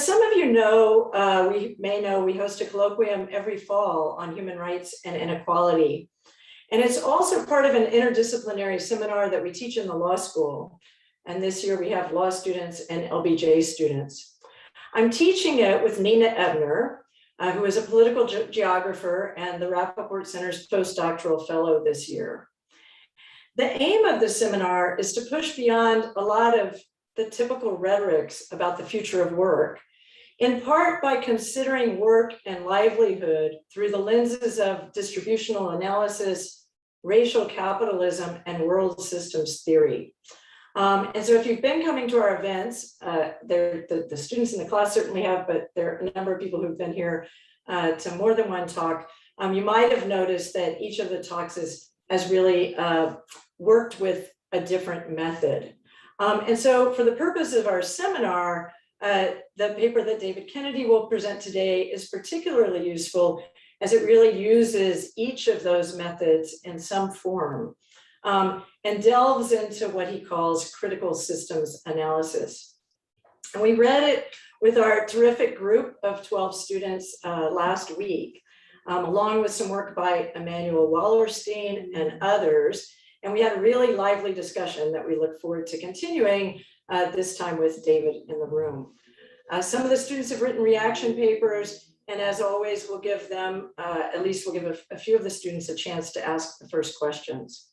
some of you know, we host a colloquium every fall on human rights and inequality. And it's also part of an interdisciplinary seminar that we teach in the law school. And this year we have law students and LBJ students. I'm teaching it with Nina Ebner, who is a political geographer and the Rappaport Center's postdoctoral fellow this year. The aim of the seminar is to push beyond a lot of the typical rhetorics about the future of work, in part by considering work and livelihood through the lenses of distributional analysis, racial capitalism, and world systems theory. And so if you've been coming to our events, the students in the class certainly have, but there are a number of people who've been here to more than one talk. You might have noticed that each of the talks has really worked with a different method. And so for the purpose of our seminar, the paper that David Kennedy will present today is particularly useful as it really uses each of those methods in some form and delves into what he calls critical systems analysis. And we read it with our terrific group of 12 students last week, along with some work by Emanuel Wallerstein and others. And we had a really lively discussion that we look forward to continuing this time with David in the room. Some of the students have written reaction papers, and as always, we'll give them, at least we'll give a few of the students a chance to ask the first questions.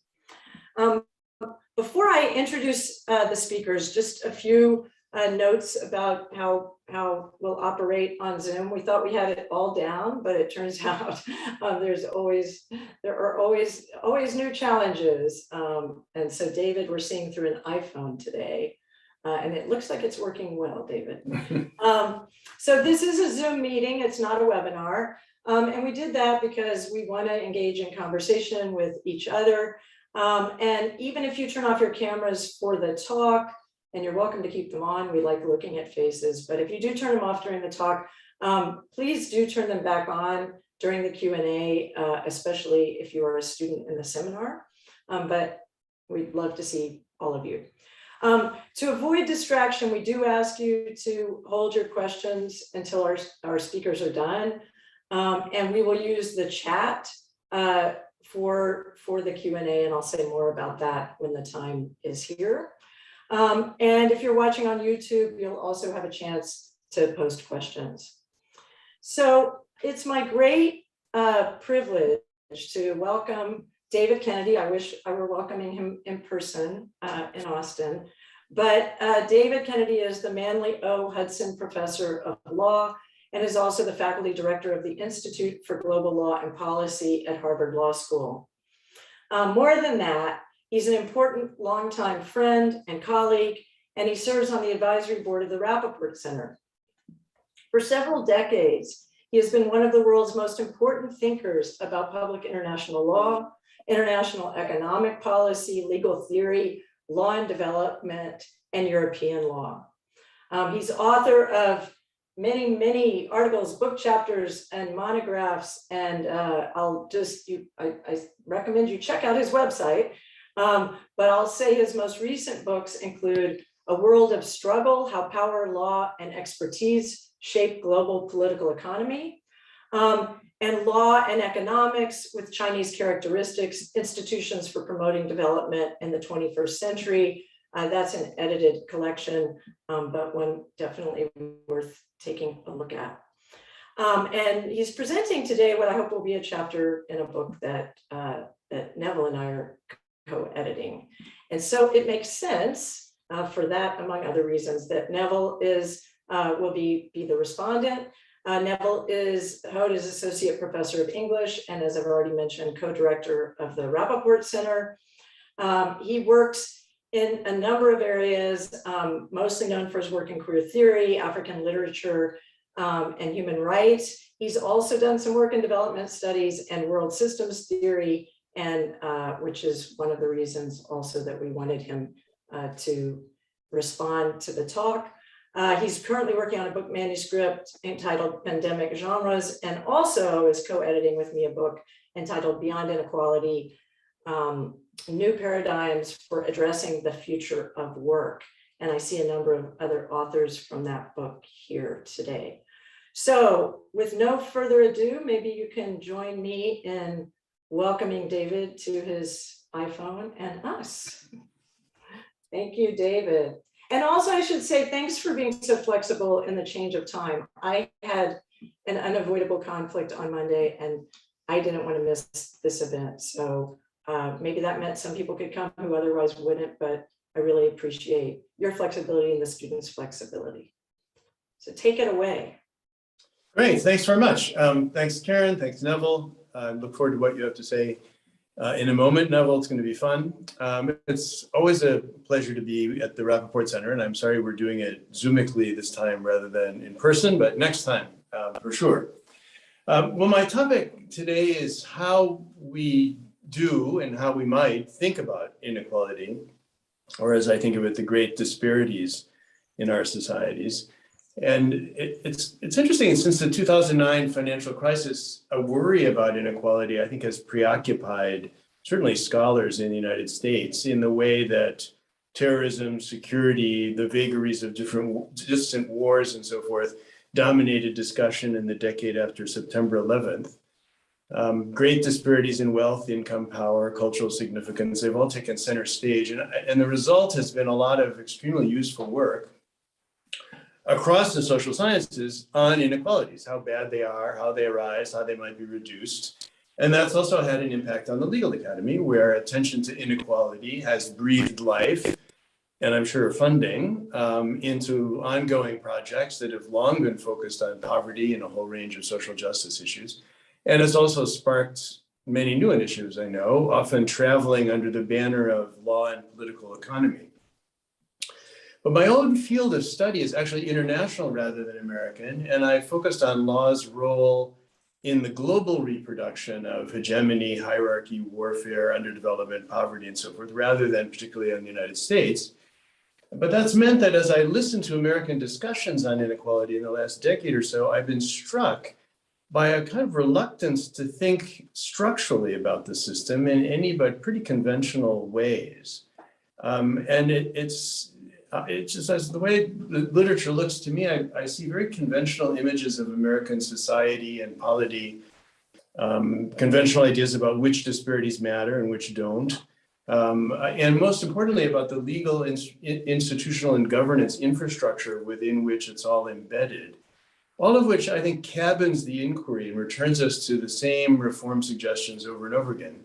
Before I introduce the speakers, just a few notes about how we'll operate on Zoom. We thought we had it all down, but it turns out there are always new challenges. And so David, we're seeing through an iPhone today, and it looks like it's working well, David. So this is a Zoom meeting, it's not a webinar. And we did that because we want to engage in conversation with each other. And even if you turn off your cameras for the talk, and you're welcome to keep them on, we like looking at faces, but if you do turn them off during the talk, please do turn them back on during the Q&A, especially if you are a student in the seminar, but we'd love to see all of you. To avoid distraction, we do ask you to hold your questions until our speakers are done, and we will use the chat for the Q&A, and I'll say more about that when the time is here. And if you're watching on YouTube, you'll also have a chance to post questions. So it's my great privilege to welcome David Kennedy. I wish I were welcoming him in person in Austin, but David Kennedy is the Manly O. Hudson Professor of Law and is also the faculty director of the Institute for Global Law and Policy at Harvard Law School. More than that, he's an important longtime friend and colleague, and he serves on the advisory board of the Rappaport Center. For several decades, he has been one of the world's most important thinkers about public international law, international economic policy, legal theory, law and development, and European law. He's author of many articles, book chapters, and monographs, and I recommend you check out his website. But I'll say his most recent books include A World of Struggle, How Power, Law, and Expertise Shape Global Political Economy, and Law and Economics with Chinese Characteristics, Institutions for Promoting Development in the 21st Century. That's an edited collection, but one definitely worth taking a look at. And he's presenting today what I hope will be a chapter in a book that Neville and I are co-editing. And so it makes sense for that, among other reasons, that Neville will be the respondent. Neville is Hoda's Associate Professor of English, and as I've already mentioned, co-director of the Rappaport Center. He works in a number of areas, mostly known for his work in queer theory, African literature, and human rights. He's also done some work in development studies and world systems theory, and which is one of the reasons also that we wanted him to respond to the talk. He's currently working on a book manuscript entitled Pandemic Genres, and also is co-editing with me a book entitled Beyond Inequality, New Paradigms for Addressing the Future of Work. And I see a number of other authors from that book here today. So with no further ado, maybe you can join me in welcoming David to his iPhone and us. Thank you, David. And also I should say, thanks for being so flexible in the change of time. I had an unavoidable conflict on Monday and I didn't want to miss this event. So maybe that meant some people could come who otherwise wouldn't, but I really appreciate your flexibility and the students' flexibility. So take it away. Great, thanks very much. Thanks, Karen, thanks, Neville. I look forward to what you have to say in a moment, Neville. It's going to be fun. It's always a pleasure to be at the Rappaport Center, and I'm sorry we're doing it Zoomically this time rather than in person, but next time, for sure. Well, my topic today is how we do and how we might think about inequality, or as I think of it, the great disparities in our societies. And it's interesting, since the 2009 financial crisis, a worry about inequality, I think, has preoccupied certainly scholars in the United States in the way that terrorism, security, the vagaries of distant wars and so forth dominated discussion in the decade after September 11th. Great disparities in wealth, income, power, cultural significance, they've all taken center stage. And the result has been a lot of extremely useful work across the social sciences on inequalities, how bad they are, how they arise, how they might be reduced. And that's also had an impact on the legal academy, where attention to inequality has breathed life, and I'm sure funding, into ongoing projects that have long been focused on poverty and a whole range of social justice issues. And it's also sparked many new initiatives, I know, often traveling under the banner of law and political economy. But my own field of study is actually international rather than American, and I focused on law's role in the global reproduction of hegemony, hierarchy, warfare, underdevelopment, poverty, and so forth, rather than particularly in the United States. But that's meant that as I listened to American discussions on inequality in the last decade or so, I've been struck by a kind of reluctance to think structurally about the system in any but pretty conventional ways. And it's just, as the way the literature looks to me, I see very conventional images of American society and polity, conventional ideas about which disparities matter and which don't. And most importantly, about the legal, institutional, and governance infrastructure within which it's all embedded. All of which I think cabins the inquiry and returns us to the same reform suggestions over and over again.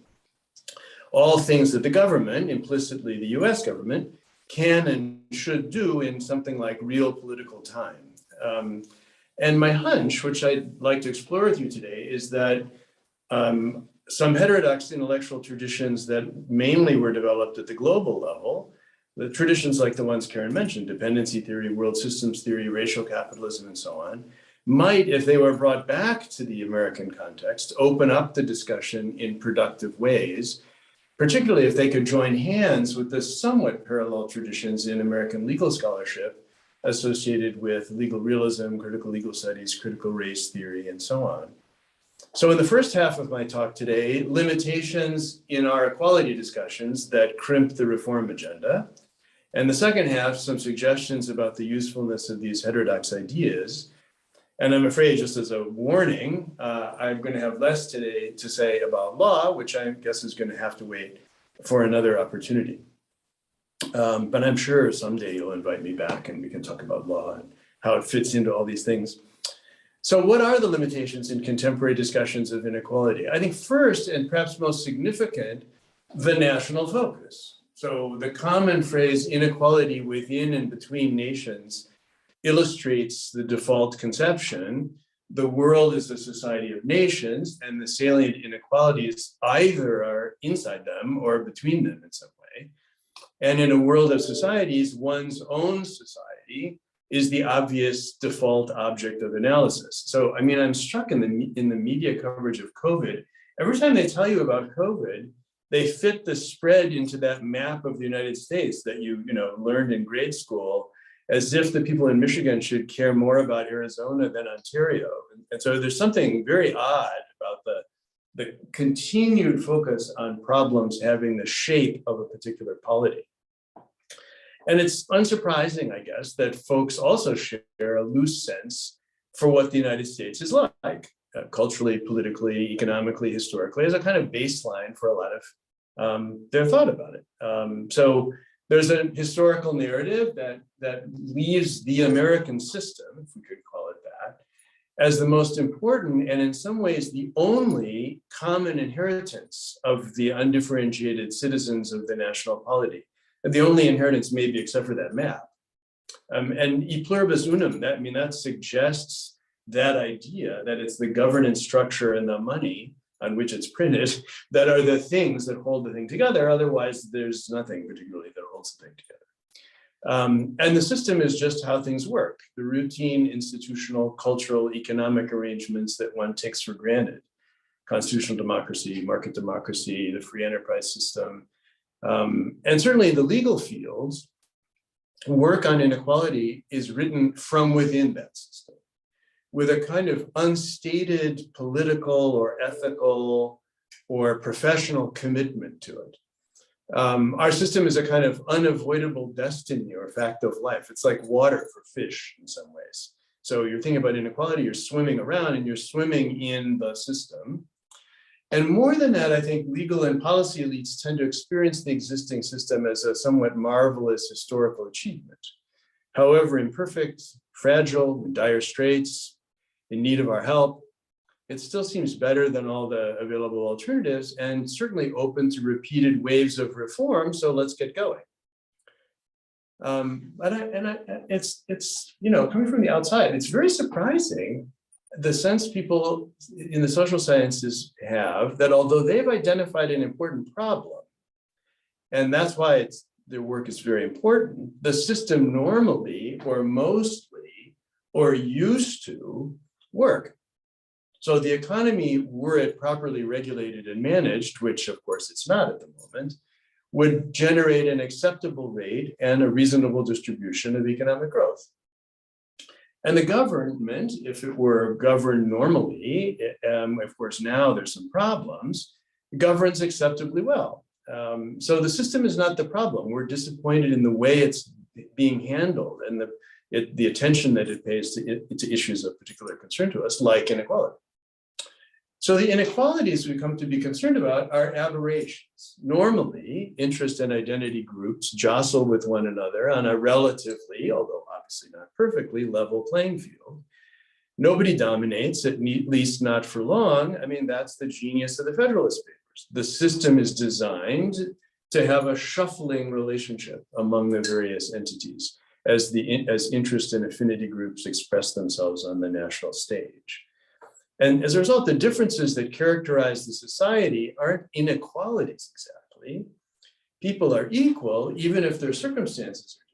All things that the government, implicitly the US government, can and should do in something like real political time. And my hunch, which I'd like to explore with you today, is that some heterodox intellectual traditions that mainly were developed at the global level, the traditions like the ones Karen mentioned, dependency theory, world systems theory, racial capitalism, and so on, might, if they were brought back to the American context, open up the discussion in productive ways, particularly if they could join hands with the somewhat parallel traditions in American legal scholarship associated with legal realism, critical legal studies, critical race theory, and so on. So in the first half of my talk today, limitations in our equality discussions that crimp the reform agenda. And the second half, some suggestions about the usefulness of these heterodox ideas. And I'm afraid, just as a warning, I'm going to have less today to say about law, which I guess is going to have to wait for another opportunity. But I'm sure someday you'll invite me back and we can talk about law and how it fits into all these things. So what are the limitations in contemporary discussions of inequality? I think first, and perhaps most significant, the national focus. So the common phrase inequality within and between nations illustrates the default conception. The world is a society of nations, and the salient inequalities either are inside them or between them in some way. And in a world of societies, one's own society is the obvious default object of analysis. So, I mean, I'm struck in the media coverage of COVID. Every time they tell you about COVID, they fit the spread into that map of the United States that you learned in grade school, as if the people in Michigan should care more about Arizona than Ontario. And so there's something very odd about the continued focus on problems having the shape of a particular polity. And it's unsurprising, I guess, that folks also share a loose sense for what the United States is like, culturally, politically, economically, historically, as a kind of baseline for a lot of their thought about it. So there's a historical narrative that leaves the American system, if we could call it that, as the most important and in some ways the only common inheritance of the undifferentiated citizens of the national polity. And the only inheritance maybe except for that map. And e pluribus unum, that suggests that idea that it's the governance structure and the money on which it's printed that are the things that hold the thing together. Otherwise, there's nothing particularly that holds the thing together. And the system is just how things work, the routine, institutional, cultural, economic arrangements that one takes for granted. Constitutional democracy, market democracy, the free enterprise system. And certainly in the legal fields, work on inequality is written from within that system, with a kind of unstated political or ethical or professional commitment to it. Our system is a kind of unavoidable destiny or fact of life. It's like water for fish in some ways. So you're thinking about inequality, you're swimming around and you're swimming in the system. And more than that, I think legal and policy elites tend to experience the existing system as a somewhat marvelous historical achievement. However imperfect, fragile, in dire straits, in need of our help, it still seems better than all the available alternatives and certainly open to repeated waves of reform, so let's get going. It's coming from the outside, it's very surprising the sense people in the social sciences have that although they've identified an important problem, and that's why their work is very important, the system normally or mostly or used to work. So the economy, were it properly regulated and managed, which of course it's not at the moment, would generate an acceptable rate and a reasonable distribution of economic growth. And the government, if it were governed normally, of course now there's some problems, governs acceptably well. So the system is not the problem. We're disappointed in the way it's being handled and the attention that it pays to issues of particular concern to us, like inequality. So the inequalities we come to be concerned about are aberrations. Normally, interest and identity groups jostle with one another on a relatively, although obviously not perfectly, level playing field. Nobody dominates, at least not for long. I mean, that's the genius of the Federalist Papers. The system is designed to have a shuffling relationship among the various entities as interest and affinity groups express themselves on the national stage. And as a result, the differences that characterize the society aren't inequalities exactly. People are equal, even if their circumstances are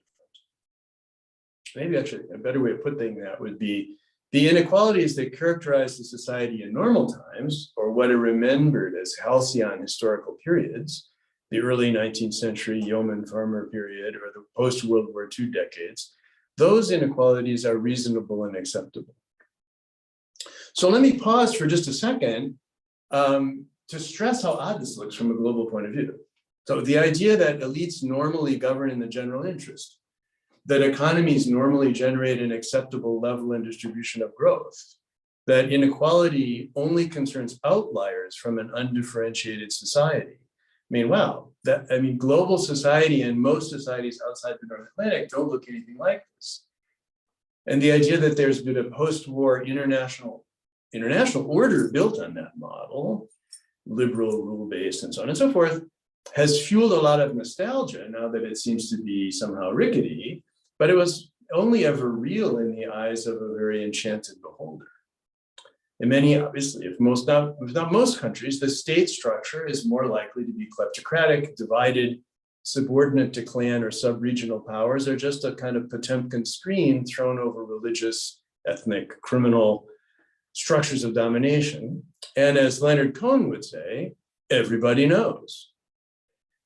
different. Maybe actually a better way of putting that would be the inequalities that characterize the society in normal times, or what are remembered as halcyon historical periods, the early 19th century yeoman farmer period, or the post-World War II decades, those inequalities are reasonable and acceptable. So let me pause for just a second to stress how odd this looks from a global point of view. So the idea that elites normally govern in the general interest, that economies normally generate an acceptable level and distribution of growth, that inequality only concerns outliers from an undifferentiated society. I mean, wow, global society and most societies outside the North Atlantic don't look anything like this. And the idea that there's been a post-war international order built on that model, liberal, rule-based, and so on and so forth, has fueled a lot of nostalgia now that it seems to be somehow rickety, but it was only ever real in the eyes of a very enchanted beholder. In many, obviously, if not most countries, the state structure is more likely to be kleptocratic, divided, subordinate to clan or sub-regional powers, or just a kind of Potemkin screen thrown over religious, ethnic, criminal structures of domination. And as Leonard Cohen would say, everybody knows.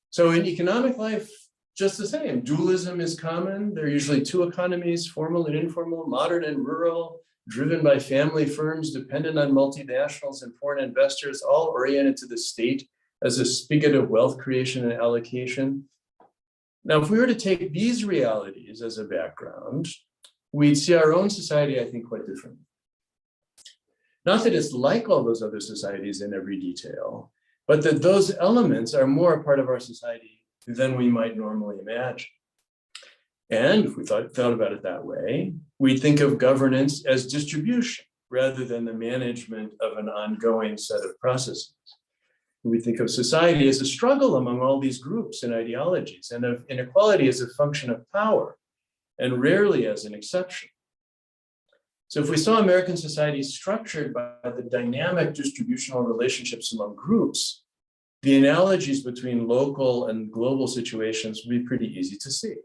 So in economic life, just the same. Dualism is common. There are usually two economies, formal and informal, modern and rural, driven by family firms, dependent on multinationals and foreign investors, all oriented to the state as a spigot of wealth creation and allocation. Now, if we were to take these realities as a background, we'd see our own society, I think, quite differently. Not that it's like all those other societies in every detail, but that those elements are more a part of our society than we might normally imagine. And if we thought about it that way, we think of governance as distribution rather than the management of an ongoing set of processes. We think of society as a struggle among all these groups and ideologies, and of inequality as a function of power, and rarely as an exception. So if we saw American society structured by the dynamic distributional relationships among groups, the analogies between local and global situations would be pretty easy to see.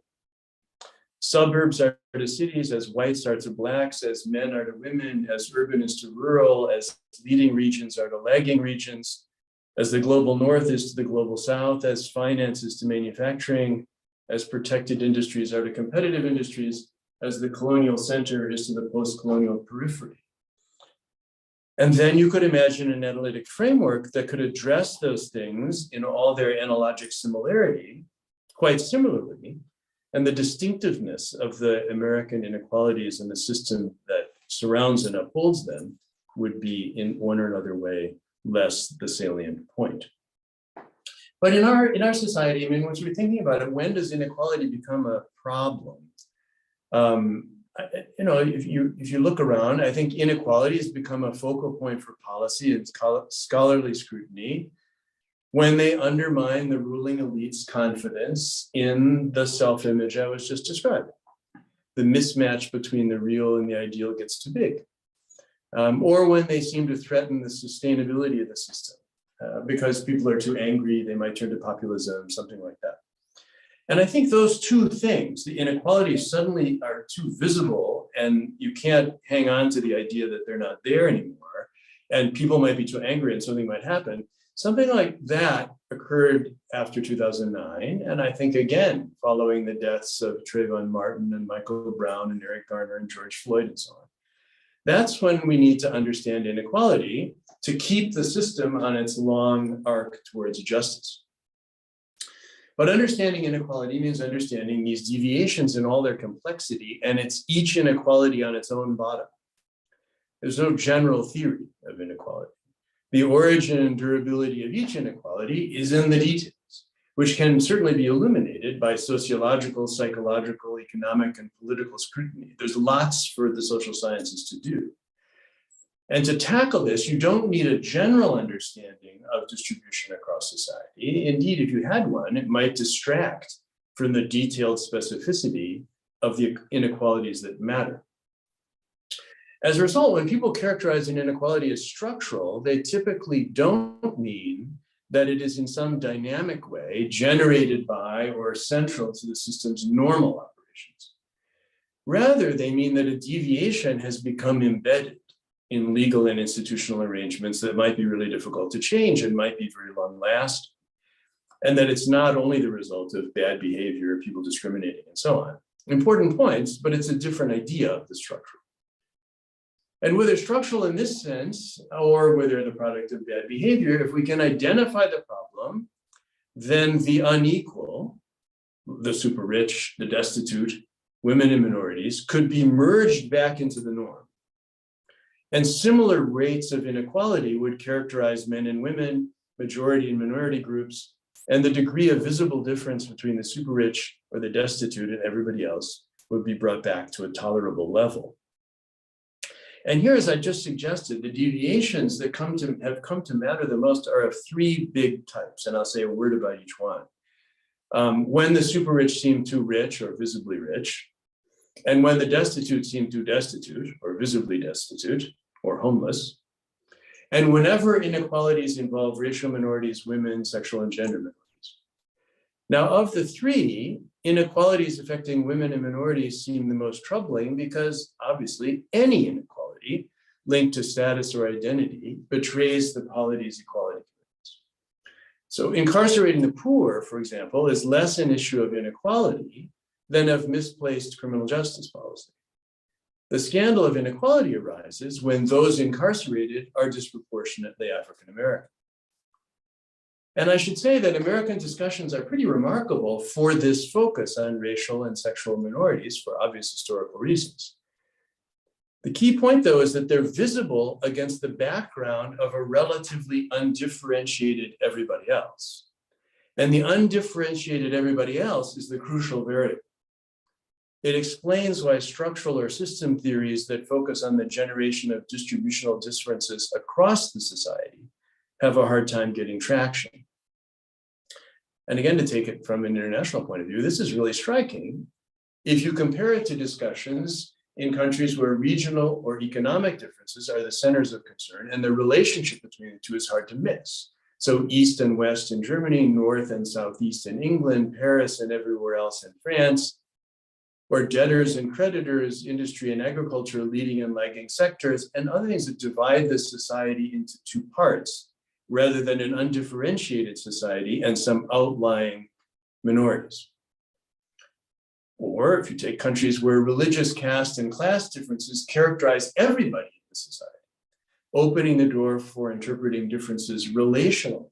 Suburbs are to cities as whites are to blacks, as men are to women, as urban is to rural, as leading regions are to lagging regions, as the global north is to the global south, as finance is to manufacturing, as protected industries are to competitive industries, as the colonial center is to the post-colonial periphery. And then you could imagine an analytic framework that could address those things in all their analogic similarity, quite similarly, and the distinctiveness of the American inequalities and the system that surrounds and upholds them would be in one or another way less the salient point. But in our society, I mean, once we're thinking about it, when does inequality become a problem? If you look around, I think inequality has become a focal point for policy and scholarly scrutiny when they undermine the ruling elite's confidence in the self-image I was just describing. The mismatch between the real and the ideal gets too big. Or when they seem to threaten the sustainability of the system. Because people are too angry, they might turn to populism, something like that. And I think those two things, the inequalities suddenly are too visible and you can't hang on to the idea that they're not there anymore, and people might be too angry and something might happen. Something like that occurred after 2009. And I think, again, following the deaths of Trayvon Martin and Michael Brown and Eric Garner and George Floyd and so on. That's when we need to understand inequality to keep the system on its long arc towards justice. But understanding inequality means understanding these deviations in all their complexity, and it's each inequality on its own bottom. There's no general theory of inequality. The origin and durability of each inequality is in the details, which can certainly be illuminated by sociological, psychological, economic, and political scrutiny. There's lots for the social sciences to do. And to tackle this, you don't need a general understanding of distribution across society. Indeed, if you had one, it might distract from the detailed specificity of the inequalities that matter. As a result, when people characterize an inequality as structural, they typically don't mean that it is in some dynamic way generated by or central to the system's normal operations. Rather, they mean that a deviation has become embedded in legal and institutional arrangements that might be really difficult to change and might be very long lasting. And that it's not only the result of bad behavior, people discriminating and so on. Important points, but it's a different idea of the structural. And whether structural in this sense, or whether the product of bad behavior, if we can identify the problem, then the unequal, the super rich, the destitute, women and minorities could be merged back into the norm. And similar rates of inequality would characterize men and women, majority and minority groups, and the degree of visible difference between the super rich or the destitute and everybody else would be brought back to a tolerable level. And here, as I just suggested, the deviations that have come to matter the most are of three big types, and I'll say a word about each one. When the super rich seem too rich or visibly rich, and when the destitute seem too destitute or visibly destitute or homeless, and whenever inequalities involve racial minorities, women, sexual and gender minorities. Now, of the three, inequalities affecting women and minorities seem the most troubling because obviously any inequality linked to status or identity betrays the polity's equality commitments. So incarcerating the poor, for example, is less an issue of inequality than of misplaced criminal justice policy. The scandal of inequality arises when those incarcerated are disproportionately African American. And I should say that American discussions are pretty remarkable for this focus on racial and sexual minorities for obvious historical reasons. The key point, though, is that they're visible against the background of a relatively undifferentiated everybody else. And the undifferentiated everybody else is the crucial variable. It explains why structural or system theories that focus on the generation of distributional differences across the society have a hard time getting traction. And again, to take it from an international point of view, this is really striking if you compare it to discussions in countries where regional or economic differences are the centers of concern, and the relationship between the two is hard to miss. So East and West in Germany, North and Southeast in England, Paris and everywhere else in France, or debtors and creditors, industry and agriculture, leading and lagging sectors, and other things that divide the society into two parts, rather than an undifferentiated society and some outlying minorities. Or if you take countries where religious, caste, and class differences characterize everybody in the society, opening the door for interpreting differences relationally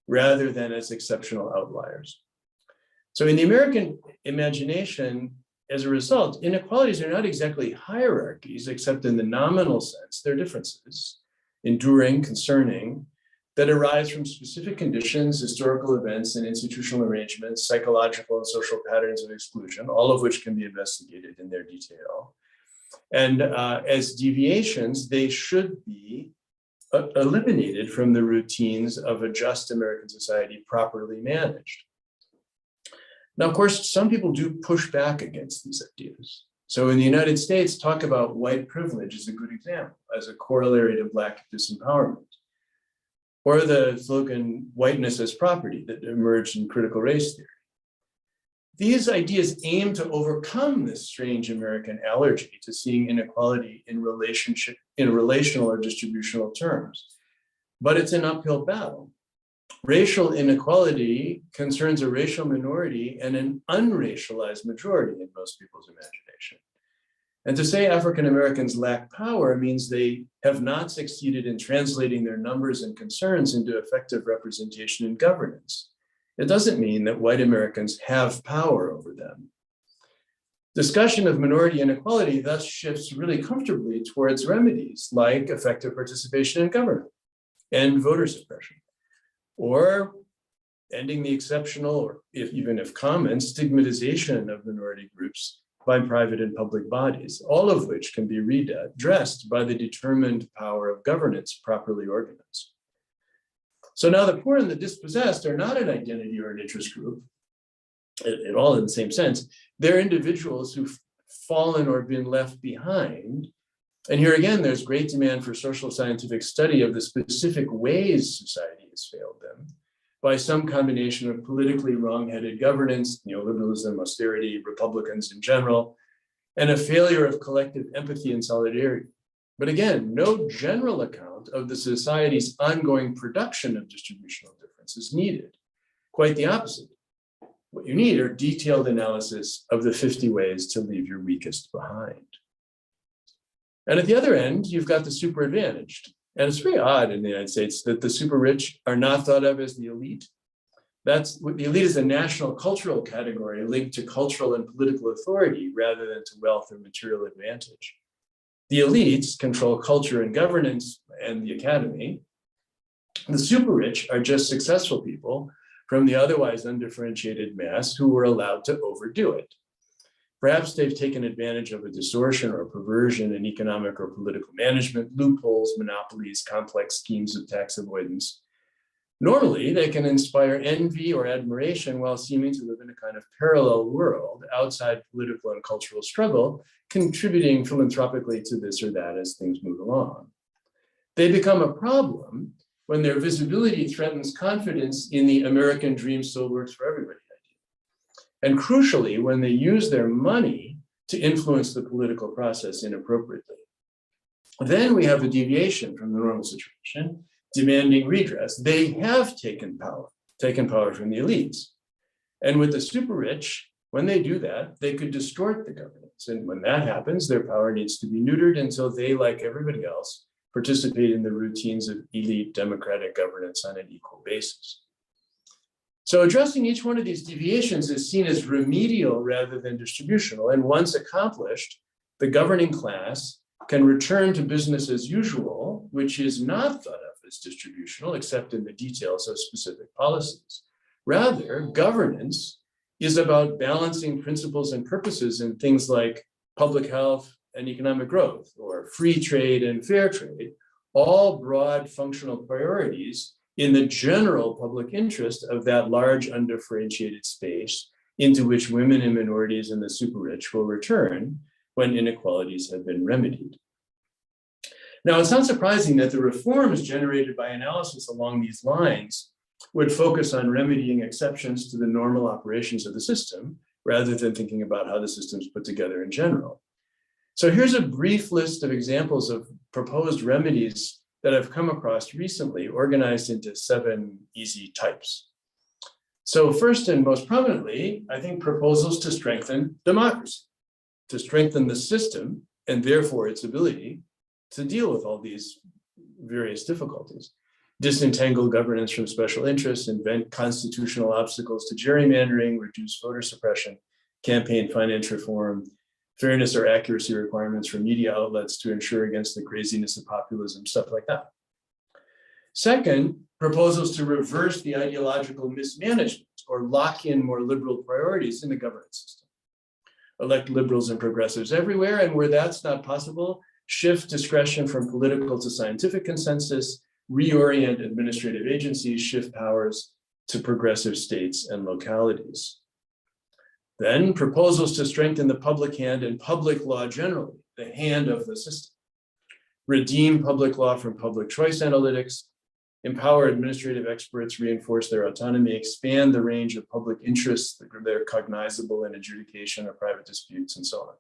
rather than as exceptional outliers. So in the American imagination, as a result, inequalities are not exactly hierarchies, except in the nominal sense. They're differences, enduring, concerning, that arise from specific conditions, historical events, and institutional arrangements, psychological and social patterns of exclusion, all of which can be investigated in their detail. And as deviations, they should be eliminated from the routines of a just American society properly managed. Now, of course, some people do push back against these ideas. So in the United States, talk about white privilege is a good example as a corollary to Black disempowerment. Or the slogan, whiteness as property, that emerged in critical race theory. These ideas aim to overcome this strange American allergy to seeing inequality in relational or distributional terms. But it's an uphill battle. Racial inequality concerns a racial minority and an unracialized majority in most people's imagination. And to say African Americans lack power means they have not succeeded in translating their numbers and concerns into effective representation in governance. It doesn't mean that white Americans have power over them. Discussion of minority inequality thus shifts really comfortably towards remedies like effective participation in government and voter suppression, or ending the exceptional, or even if common, stigmatization of minority groups by private and public bodies, all of which can be redressed by the determined power of governance properly organized. So now the poor and the dispossessed are not an identity or an interest group at all in the same sense. They're individuals who've fallen or been left behind. And here again, there's great demand for social scientific study of the specific ways society has failed them by some combination of politically wrong-headed governance, neoliberalism, austerity, Republicans in general, and a failure of collective empathy and solidarity. But again, no general account of the society's ongoing production of distributional difference is needed. Quite the opposite. What you need are detailed analysis of the 50 ways to leave your weakest behind. And at the other end, you've got the super advantaged. And it's very odd in the United States that the super rich are not thought of as the elite. The elite is a national cultural category linked to cultural and political authority rather than to wealth or material advantage. The elites control culture and governance and the academy. The super rich are just successful people from the otherwise undifferentiated mass who were allowed to overdo it. Perhaps they've taken advantage of a distortion or a perversion in economic or political management, loopholes, monopolies, complex schemes of tax avoidance. Normally, they can inspire envy or admiration while seeming to live in a kind of parallel world outside political and cultural struggle, contributing philanthropically to this or that as things move along. They become a problem when their visibility threatens confidence in the American dream still works for everybody. And crucially, when they use their money to influence the political process inappropriately. Then we have a deviation from the normal situation, demanding redress. They have taken power from the elites. And with the super rich, when they do that, they could distort the governance. And when that happens, their power needs to be neutered until they, like everybody else, participate in the routines of elite democratic governance on an equal basis. So addressing each one of these deviations is seen as remedial rather than distributional. And once accomplished, the governing class can return to business as usual, which is not thought of as distributional, except in the details of specific policies. Rather, governance is about balancing principles and purposes in things like public health and economic growth, or free trade and fair trade, all broad functional priorities in the general public interest of that large undifferentiated space into which women and minorities and the super rich will return when inequalities have been remedied. Now, it's not surprising that the reforms generated by analysis along these lines would focus on remedying exceptions to the normal operations of the system, rather than thinking about how the system is put together in general. So here's a brief list of examples of proposed remedies that I've come across recently, organized into 7 easy types. So first and most prominently, I think proposals to strengthen democracy, to strengthen the system and therefore its ability to deal with all these various difficulties. Disentangle governance from special interests, invent constitutional obstacles to gerrymandering, reduce voter suppression, campaign finance reform, fairness or accuracy requirements for media outlets to ensure against the craziness of populism, stuff like that. Second, proposals to reverse the ideological mismanagement or lock in more liberal priorities in the governance system. Elect liberals and progressives everywhere, and where that's not possible, shift discretion from political to scientific consensus, reorient administrative agencies, shift powers to progressive states and localities. Then proposals to strengthen the public hand and public law generally, the hand of the system. Redeem public law from public choice analytics, empower administrative experts, reinforce their autonomy, expand the range of public interests that are cognizable in adjudication of private disputes, and so on.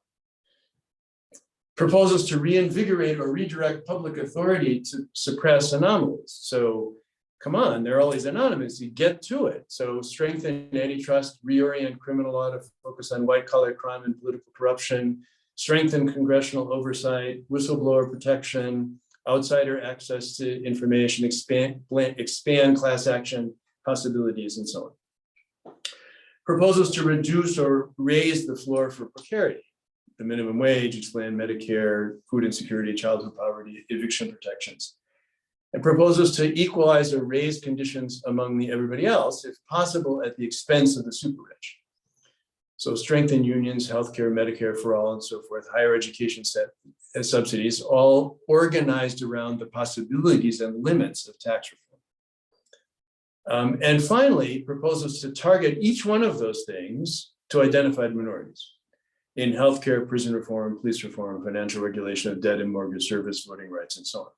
Proposals to reinvigorate or redirect public authority to suppress anomalies. So come on, they're always anonymous, you get to it. So strengthen antitrust, reorient criminal law to focus on white-collar crime and political corruption, strengthen congressional oversight, whistleblower protection, outsider access to information, expand class action possibilities, and so on. Proposals to reduce or raise the floor for precarity, the minimum wage, expand Medicare, food insecurity, childhood poverty, eviction protections. And proposals to equalize or raise conditions among everybody else, if possible, at the expense of the super rich. So strengthen unions, healthcare, Medicare for all, and so forth, higher education subsidies, all organized around the possibilities and limits of tax reform. And finally, proposals to target each one of those things to identified minorities in healthcare, prison reform, police reform, financial regulation of debt and mortgage service, voting rights, and so on.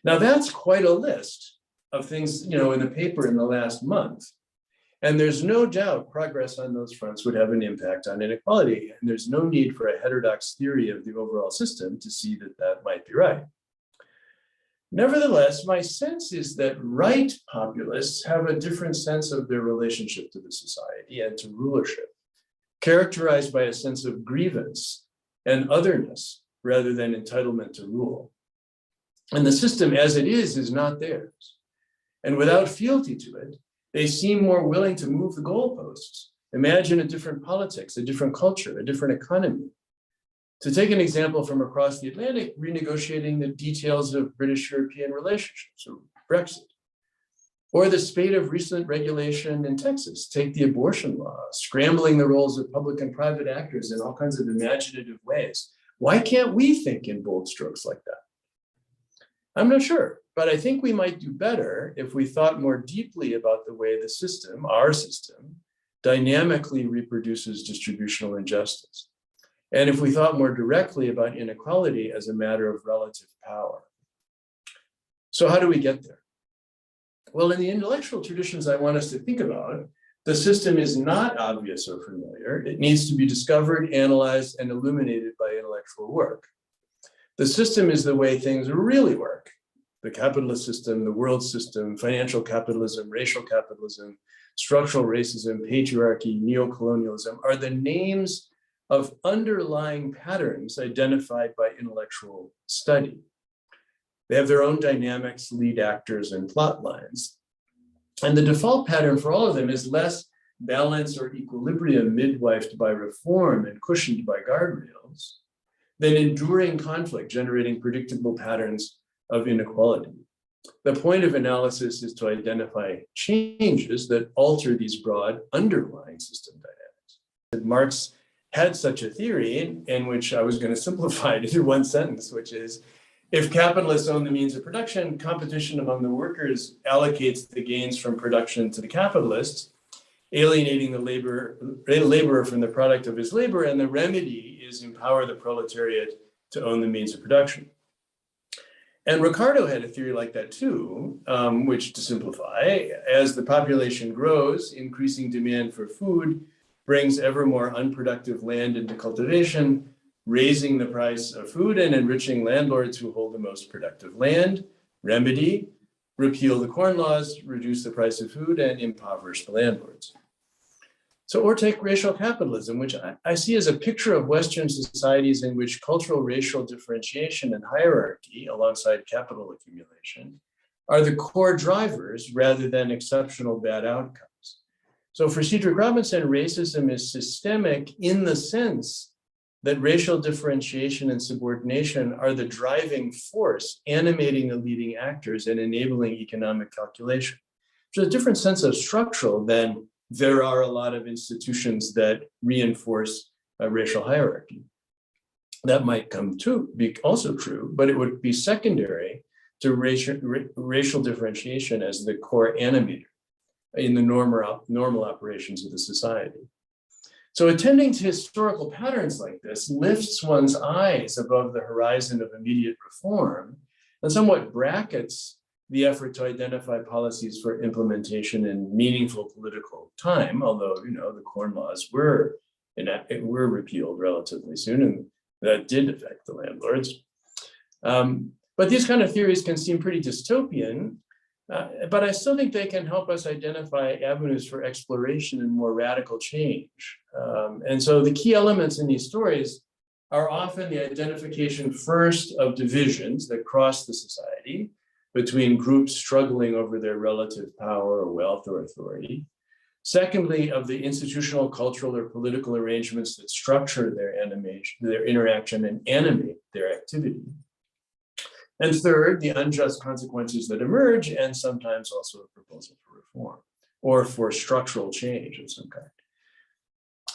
Now that's quite a list of things, in the paper in the last month. And there's no doubt progress on those fronts would have an impact on inequality. And there's no need for a heterodox theory of the overall system to see that that might be right. Nevertheless, my sense is that right populists have a different sense of their relationship to the society and to rulership, characterized by a sense of grievance and otherness rather than entitlement to rule. And the system as it is not theirs. And without fealty to it, they seem more willing to move the goalposts, imagine a different politics, a different culture, a different economy. To take an example from across the Atlantic, renegotiating the details of British-European relationships, or Brexit, or the spate of recent regulation in Texas, take the abortion law, scrambling the roles of public and private actors in all kinds of imaginative ways. Why can't we think in bold strokes like that? I'm not sure, but I think we might do better if we thought more deeply about the way the system, our system, dynamically reproduces distributional injustice. And if we thought more directly about inequality as a matter of relative power. So how do we get there? Well, in the intellectual traditions I want us to think about, the system is not obvious or familiar. It needs to be discovered, analyzed, and illuminated by intellectual work. The system is the way things really work. The capitalist system, the world system, financial capitalism, racial capitalism, structural racism, patriarchy, neocolonialism are the names of underlying patterns identified by intellectual study. They have their own dynamics, lead actors, and plot lines. And the default pattern for all of them is less balance or equilibrium midwifed by reform and cushioned by guardrails than enduring conflict generating predictable patterns of inequality. The point of analysis is to identify changes that alter these broad underlying system dynamics. Marx had such a theory in which I was going to simplify it into one sentence, which is, if capitalists own the means of production, competition among the workers allocates the gains from production to the capitalists, alienating the laborer from the product of his labor, and the remedy is empower the proletariat to own the means of production. And Ricardo had a theory like that too, which, to simplify, as the population grows, increasing demand for food brings ever more unproductive land into cultivation, raising the price of food and enriching landlords who hold the most productive land. Remedy, repeal the corn laws, reduce the price of food, and impoverish the landlords. So, or take racial capitalism, which I see as a picture of Western societies in which cultural racial differentiation and hierarchy, alongside capital accumulation, are the core drivers rather than exceptional bad outcomes. So for Cedric Robinson, racism is systemic in the sense that racial differentiation and subordination are the driving force animating the leading actors and enabling economic calculation. There's a different sense of structural than there are a lot of institutions that reinforce a racial hierarchy. That might come to be also true, but it would be secondary to racial differentiation as the core animator in the normal operations of the society. So attending to historical patterns like this lifts one's eyes above the horizon of immediate reform and somewhat brackets the effort to identify policies for implementation in meaningful political time, although, the corn laws were repealed relatively soon, and that did affect the landlords. But these kind of theories can seem pretty dystopian, but I still think they can help us identify avenues for exploration and more radical change. And so the key elements in these stories are often the identification first of divisions that cross the society between groups struggling over their relative power or wealth or authority. Secondly, of the institutional, cultural, or political arrangements that structure their interaction and animate their activity. And third, the unjust consequences that emerge, and sometimes also a proposal for reform or for structural change of some kind.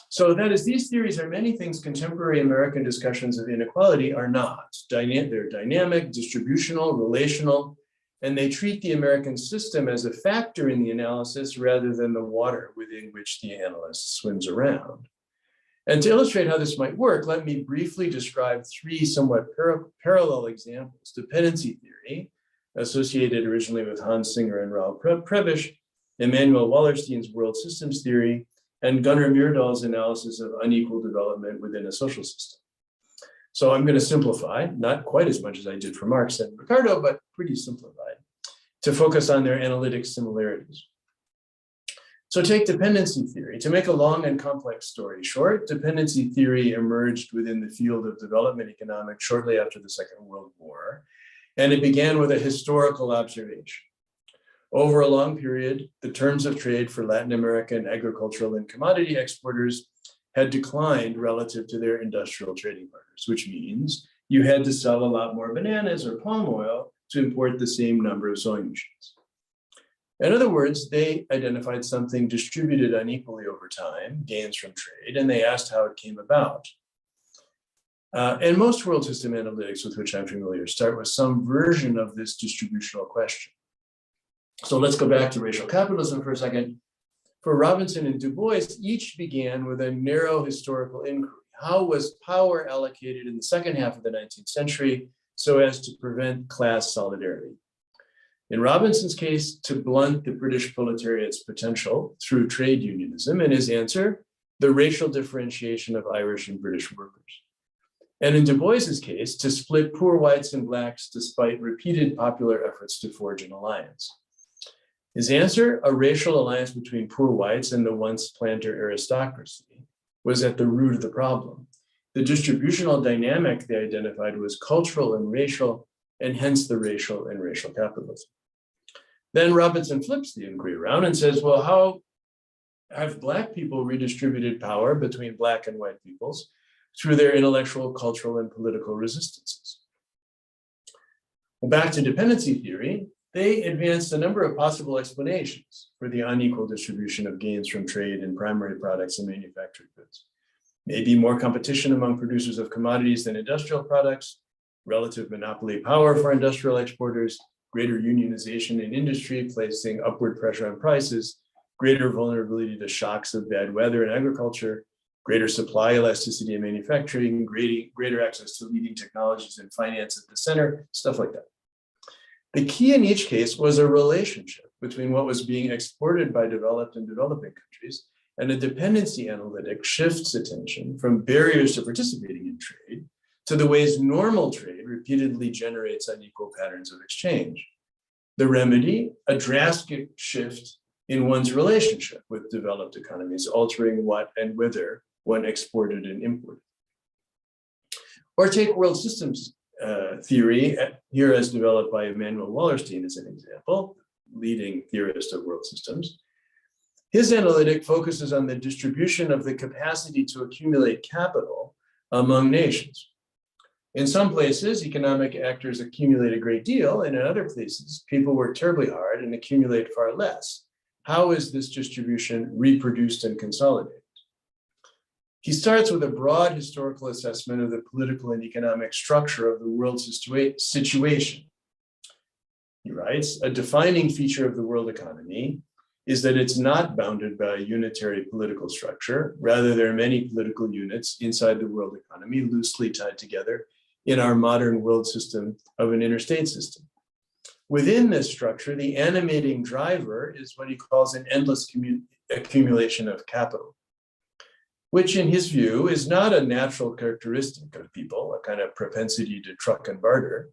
So that is, these theories are many things contemporary American discussions of inequality are not. They're dynamic, distributional, relational, and they treat the American system as a factor in the analysis rather than the water within which the analyst swims around. And to illustrate how this might work, let me briefly describe three somewhat parallel examples: dependency theory, associated originally with Hans Singer and Raoul Prebisch, Emanuel Wallerstein's world systems theory, and Gunnar Myrdal's analysis of unequal development within a social system. So I'm going to simplify, not quite as much as I did for Marx and Ricardo, but pretty simplified, to focus on their analytic similarities. So take dependency theory. To make a long and complex story short, dependency theory emerged within the field of development economics shortly after the Second World War, and it began with a historical observation. Over a long period, the terms of trade for Latin American agricultural and commodity exporters had declined relative to their industrial trading partners, which means you had to sell a lot more bananas or palm oil to import the same number of sewing machines. In other words, they identified something distributed unequally over time, gains from trade, and they asked how it came about. And most world system analytics with which I'm familiar start with some version of this distributional question. So let's go back to racial capitalism for a second. For Robinson and Du Bois, each began with a narrow historical inquiry. How was power allocated in the second half of the 19th century so as to prevent class solidarity? In Robinson's case, to blunt the British proletariat's potential through trade unionism, and his answer, the racial differentiation of Irish and British workers. And in Du Bois's case, to split poor whites and blacks despite repeated popular efforts to forge an alliance. His answer, a racial alliance between poor whites and the once planter aristocracy, was at the root of the problem. The distributional dynamic they identified was cultural and racial, and hence the racial and racial capitalism. Then Robinson flips the inquiry around and says, well, how have Black people redistributed power between Black and white peoples through their intellectual, cultural, and political resistances? Well, back to dependency theory, they advanced a number of possible explanations for the unequal distribution of gains from trade in primary products and manufactured goods. Maybe more competition among producers of commodities than industrial products, relative monopoly power for industrial exporters, greater unionization in industry, placing upward pressure on prices, greater vulnerability to shocks of bad weather in agriculture, greater supply elasticity in manufacturing, greater access to leading technologies and finance at the center, stuff like that. The key in each case was a relationship between what was being exported by developed and developing countries, and a dependency analytic shifts attention from barriers to participating in trade to the ways normal trade repeatedly generates unequal patterns of exchange. The remedy, a drastic shift in one's relationship with developed economies, altering what and whether one exported and imported. Or take world systems theory, here as developed by Emanuel Wallerstein as an example, leading theorist of world systems. His analytic focuses on the distribution of the capacity to accumulate capital among nations. In some places, economic actors accumulate a great deal, and in other places, people work terribly hard and accumulate far less. How is this distribution reproduced and consolidated? He starts with a broad historical assessment of the political and economic structure of the world situation. He writes, a defining feature of the world economy is that it's not bounded by a unitary political structure. Rather, there are many political units inside the world economy loosely tied together in our modern world system of an interstate system. Within this structure, the animating driver is what he calls an endless accumulation of capital, which in his view is not a natural characteristic of people, a kind of propensity to truck and barter.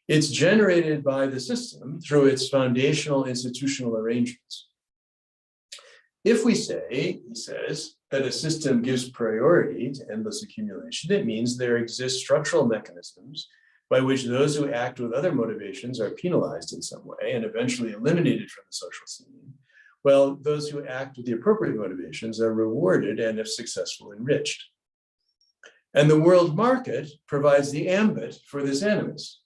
It's generated by the system through its foundational institutional arrangements. If we say, he says, that a system gives priority to endless accumulation, it means there exist structural mechanisms by which those who act with other motivations are penalized in some way and eventually eliminated from the social scene, while those who act with the appropriate motivations are rewarded and, if successful, enriched. And the world market provides the ambit for this animus.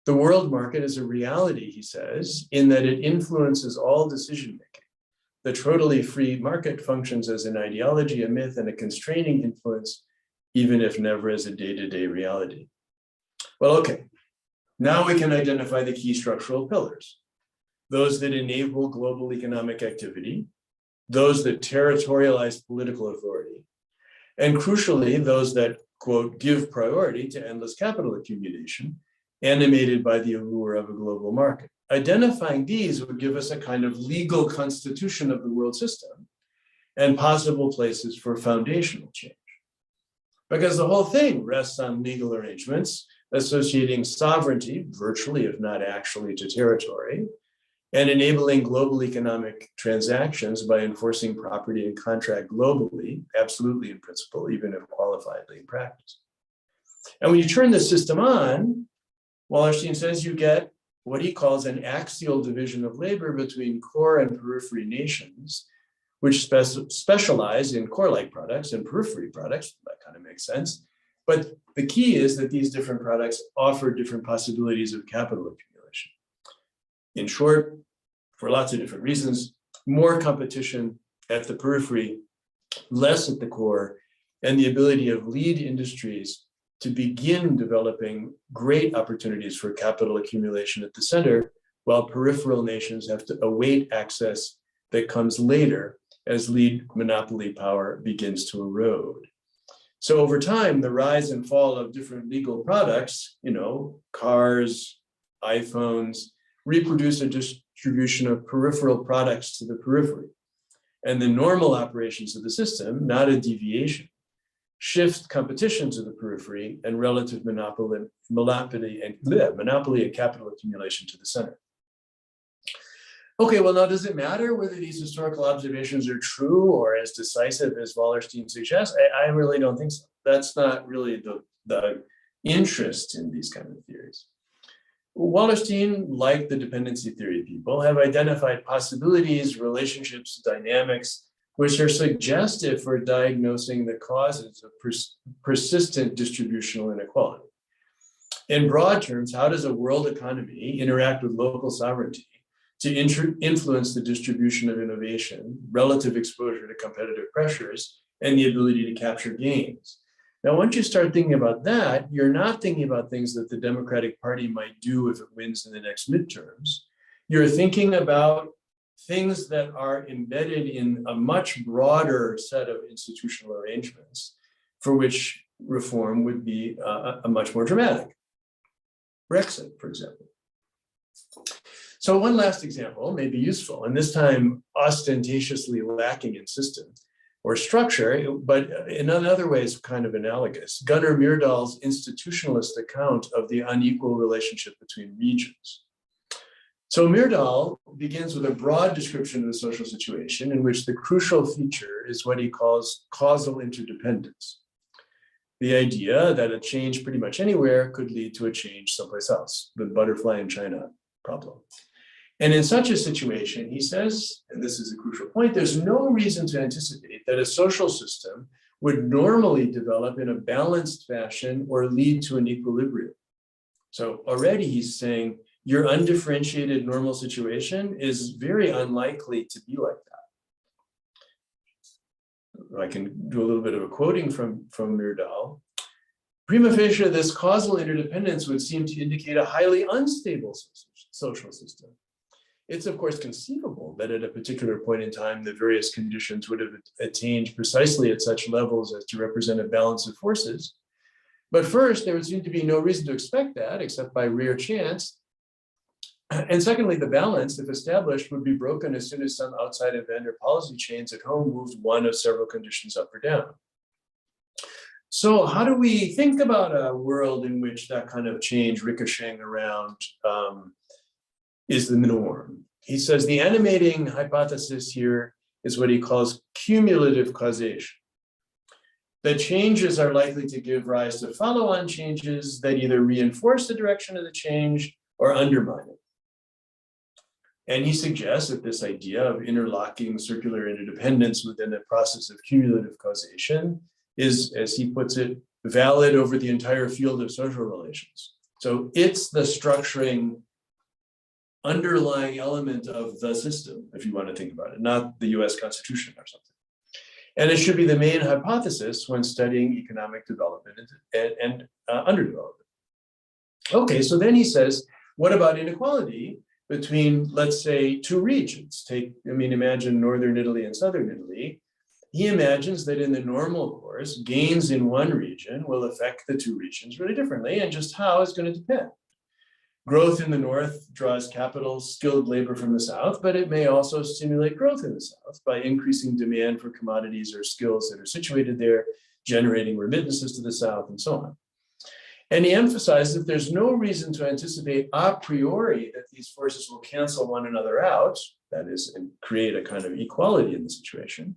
The world market is a reality, he says, in that it influences all decision-making. The totally free market functions as an ideology, a myth, and a constraining influence, even if never as a day-to-day reality. Well, okay, now we can identify the key structural pillars. Those that enable global economic activity, those that territorialize political authority, and crucially, those that, quote, give priority to endless capital accumulation, animated by the allure of a global market. Identifying these would give us a kind of legal constitution of the world system and possible places for foundational change. Because the whole thing rests on legal arrangements associating sovereignty, virtually if not actually, to territory, and enabling global economic transactions by enforcing property and contract globally, absolutely in principle, even if qualifiedly in practice. And when you turn the system on, Wallerstein says you get what he calls an axial division of labor between core and periphery nations, which specialize in core-like products and periphery products. That kind of makes sense. But the key is that these different products offer different possibilities of capital accumulation. In short, for lots of different reasons, more competition at the periphery, less at the core, and the ability of lead industries to begin developing great opportunities for capital accumulation at the center, while peripheral nations have to await access that comes later as lead monopoly power begins to erode. So over time, the rise and fall of different legal products, cars, iPhones, reproduce a distribution of peripheral products to the periphery. And the normal operations of the system, not a deviation, shift competition to the periphery and relative monopoly and capital accumulation to the center. Okay, well, now does it matter whether these historical observations are true or as decisive as Wallerstein suggests? I really don't think so. That's not really the interest in these kind of theories. Wallerstein, like the dependency theory people, have identified possibilities, relationships, dynamics, which are suggestive for diagnosing the causes of persistent distributional inequality. In broad terms, how does a world economy interact with local sovereignty to influence the distribution of innovation, relative exposure to competitive pressures, and the ability to capture gains? Now, once you start thinking about that, you're not thinking about things that the Democratic Party might do if it wins in the next midterms. You're thinking about things that are embedded in a much broader set of institutional arrangements for which reform would be a much more dramatic. Brexit, for example. So one last example may be useful, and this time ostentatiously lacking in system or structure, but in other ways kind of analogous. Gunnar Myrdal's institutionalist account of the unequal relationship between regions. So Myrdal begins with a broad description of the social situation in which the crucial feature is what he calls causal interdependence. The idea that a change pretty much anywhere could lead to a change someplace else, the butterfly in China problem. And in such a situation, he says, and this is a crucial point, there's no reason to anticipate that a social system would normally develop in a balanced fashion or lead to an equilibrium. So already he's saying your undifferentiated normal situation is very unlikely to be like that. I can do a little bit of a quoting from Myrdal. Prima facie, this causal interdependence would seem to indicate a highly unstable social system. It's of course conceivable that at a particular point in time, the various conditions would have attained precisely at such levels as to represent a balance of forces. But first, there would seem to be no reason to expect that except by rare chance. And secondly, the balance, if established, would be broken as soon as some outside event or policy change at home moved one of several conditions up or down. So how do we think about a world in which that kind of change ricocheting around is the norm? He says the animating hypothesis here is what he calls cumulative causation. That changes are likely to give rise to follow-on changes that either reinforce the direction of the change or undermine it. And he suggests that this idea of interlocking circular interdependence within a process of cumulative causation is, as he puts it, valid over the entire field of social relations. So it's the structuring underlying element of the system, if you want to think about it, not the US Constitution or something. And it should be the main hypothesis when studying economic development and underdevelopment. Okay, so then he says, what about inequality between, let's say, two regions? Imagine Northern Italy and Southern Italy. He imagines that in the normal course, gains in one region will affect the two regions really differently, and just how is going to depend. Growth in the north draws capital, skilled labor from the south, but it may also stimulate growth in the south by increasing demand for commodities or skills that are situated there, generating remittances to the south, and so on. And he emphasizes that there's no reason to anticipate a priori that these forces will cancel one another out, that is, and create a kind of equality in the situation,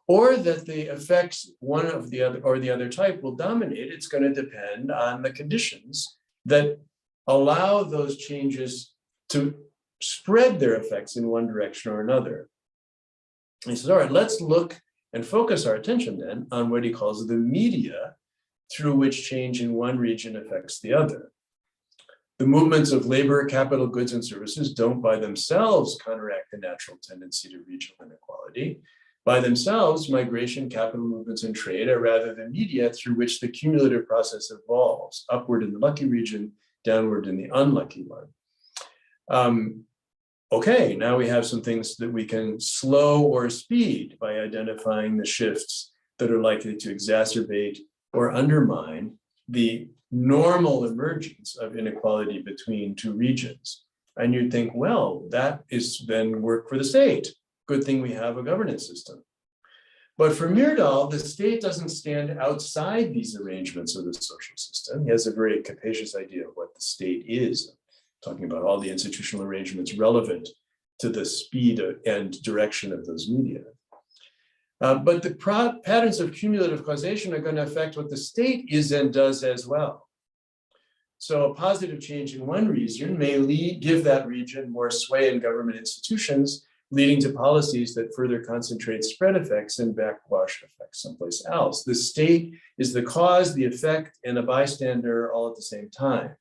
or that the effects one of the other or the other type will dominate. It's going to depend on the conditions that allow those changes to spread their effects in one direction or another. And he says, all right, let's look and focus our attention then on what he calls the media through which change in one region affects the other. The movements of labor, capital, goods, and services don't by themselves counteract the natural tendency to regional inequality. By themselves, migration, capital movements, and trade are rather the media through which the cumulative process evolves, upward in the lucky region, downward in the unlucky one. Okay, now we have some things that we can slow or speed by identifying the shifts that are likely to exacerbate or undermine the normal emergence of inequality between two regions. And you'd think, well, that is then work for the state. Good thing we have a governance system. But for Myrdal, the state doesn't stand outside these arrangements of the social system. He has a very capacious idea of what the state is, talking about all the institutional arrangements relevant to the speed and direction of those media. But the patterns of cumulative causation are going to affect what the state is and does as well. So a positive change in one region may give that region more sway in government institutions, leading to policies that further concentrate spread effects and backwash effects someplace else. The state is the cause, the effect, and a bystander all at the same time.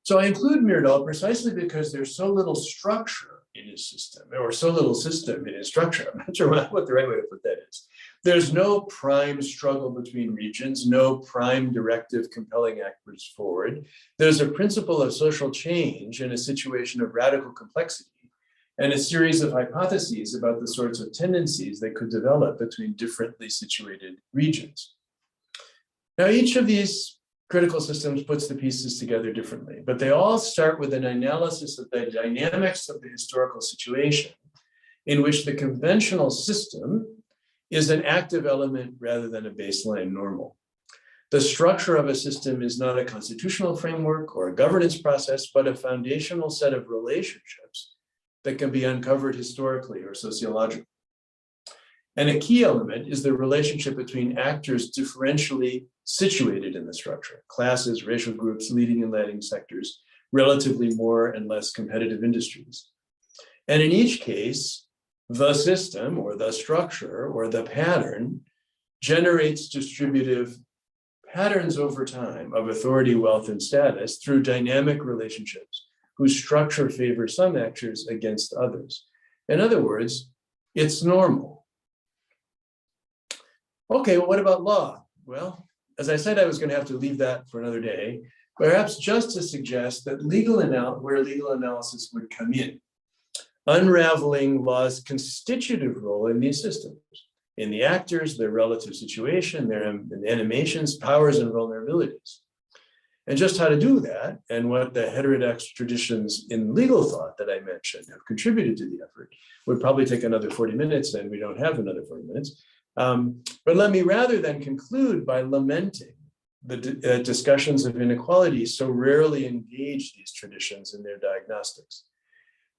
So I include Myrdal precisely because there's so little structure in his system, or so little system in his structure. I'm not sure what the right way to put that is. There's no prime struggle between regions, no prime directive compelling actors forward. There's a principle of social change in a situation of radical complexity, and a series of hypotheses about the sorts of tendencies that could develop between differently situated regions. Now, each of these critical systems puts the pieces together differently, but they all start with an analysis of the dynamics of the historical situation in which the conventional system is an active element rather than a baseline normal. The structure of a system is not a constitutional framework or a governance process, but a foundational set of relationships that can be uncovered historically or sociologically. And a key element is the relationship between actors differentially situated in the structure: classes, racial groups, leading and lagging sectors, relatively more and less competitive industries. And in each case, the system or the structure or the pattern generates distributive patterns over time of authority, wealth, and status through dynamic relationships whose structure favors some actors against others. In other words, it's normal. Okay, well, what about law? Well, as I said, I was going to have to leave that for another day, perhaps just to suggest that where legal analysis would come in, unraveling law's constitutive role in these systems, in the actors, their relative situation, their animations, powers, and vulnerabilities. And just how to do that, and what the heterodox traditions in legal thought that I mentioned have contributed to the effort, would probably take another 40 minutes, and we don't have another 40 minutes. But let me rather than conclude by lamenting the discussions of inequality so rarely engage these traditions in their diagnostics.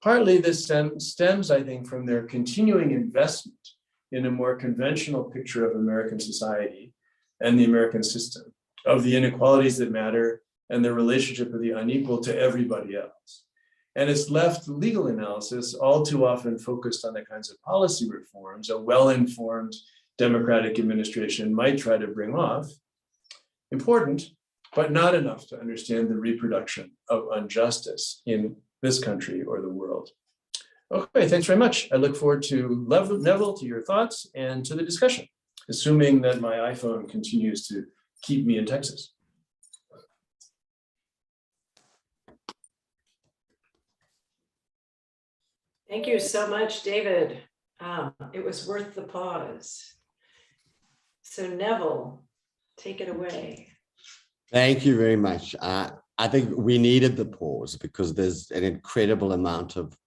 Partly this stems, I think, from their continuing investment in a more conventional picture of American society and the American system, of the inequalities that matter and the relationship of the unequal to everybody else. And it's left legal analysis all too often focused on the kinds of policy reforms a well-informed democratic administration might try to bring off. Important, but not enough to understand the reproduction of injustice in this country or the world. Okay, thanks very much. I look forward to Neville, to your thoughts and to the discussion, assuming that my iPhone continues to keep me in Texas. Thank you so much, David. It was worth the pause. So Neville, take it away. Thank you very much. I think we needed the pause because there's an incredible amount of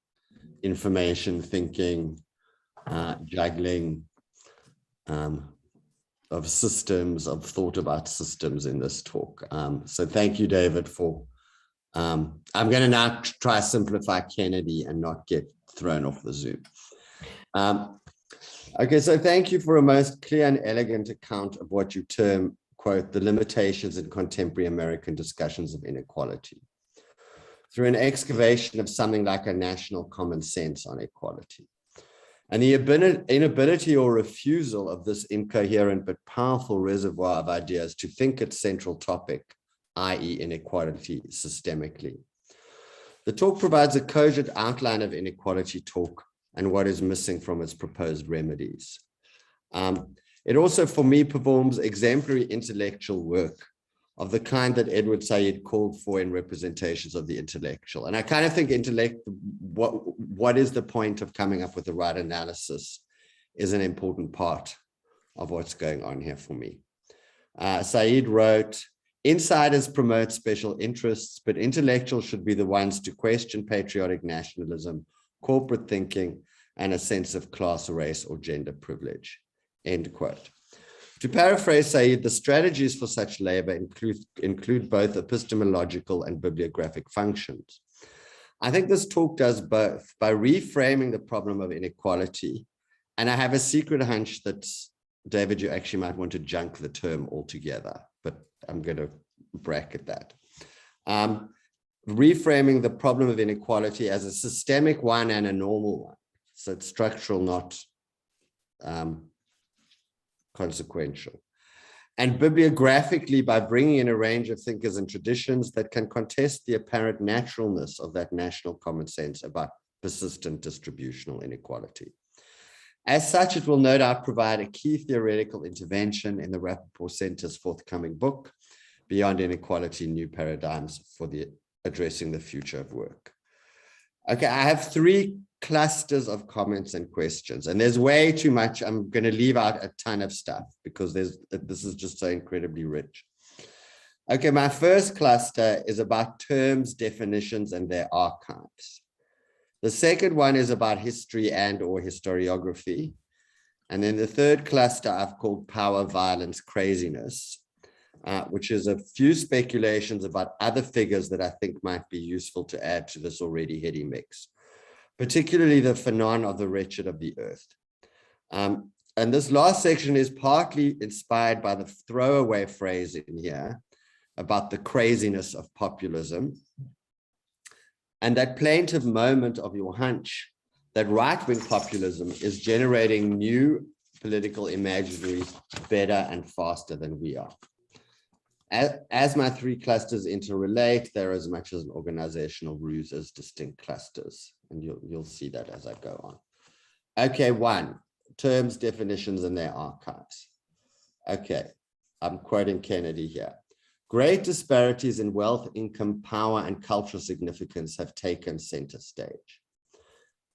information, thinking, juggling, of systems, of thought about systems in this talk. So thank you, David, for, I'm going to now try to simplify Kennedy and not get thrown off the Zoom. Okay, so thank you for a most clear and elegant account of what you term, quote, the limitations in contemporary American discussions of inequality, through an excavation of something like a national common sense on equality. And the inability or refusal of this incoherent but powerful reservoir of ideas to think its central topic, i.e. inequality, systemically. The talk provides a cogent outline of inequality talk and what is missing from its proposed remedies. It also, for me, performs exemplary intellectual work of the kind that Edward Said called for in Representations of the Intellectual. And I kind of think what is the point of coming up with the right analysis is an important part of what's going on here for me. Said wrote, insiders promote special interests, but intellectuals should be the ones to question patriotic nationalism, corporate thinking, and a sense of class, race, or gender privilege, end quote. To paraphrase Said, the strategies for such labor include both epistemological and bibliographic functions. I think this talk does both by reframing the problem of inequality. And I have a secret hunch that, David, you actually might want to junk the term altogether, but I'm going to bracket that. Reframing the problem of inequality as a systemic one and a normal one. So it's structural, not consequential. And bibliographically, by bringing in a range of thinkers and traditions that can contest the apparent naturalness of that national common sense about persistent distributional inequality. As such, it will no doubt provide a key theoretical intervention in the Rappaport Center's forthcoming book, Beyond Inequality, New Paradigms for Addressing the Future of Work. Okay, I have 3 clusters of comments and questions, and there's way too much. I'm going to leave out a ton of stuff because this is just so incredibly rich. Okay, my first cluster is about terms, definitions, and their archives. The second one is about history and or historiography. And then the third cluster I've called power, violence, craziness, which is a few speculations about other figures that I think might be useful to add to this already heady mix, particularly the phenomenon of the wretched of the earth. And this last section is partly inspired by the throwaway phrase in here about the craziness of populism, and that plaintive moment of your hunch that right-wing populism is generating new political imaginaries better and faster than we are. As my 3 clusters interrelate, they're as much as an organizational ruse as distinct clusters, and you'll see that as I go on. Okay, 1, terms, definitions, and their archives. Okay, I'm quoting Kennedy here. Great disparities in wealth, income, power, and cultural significance have taken center stage.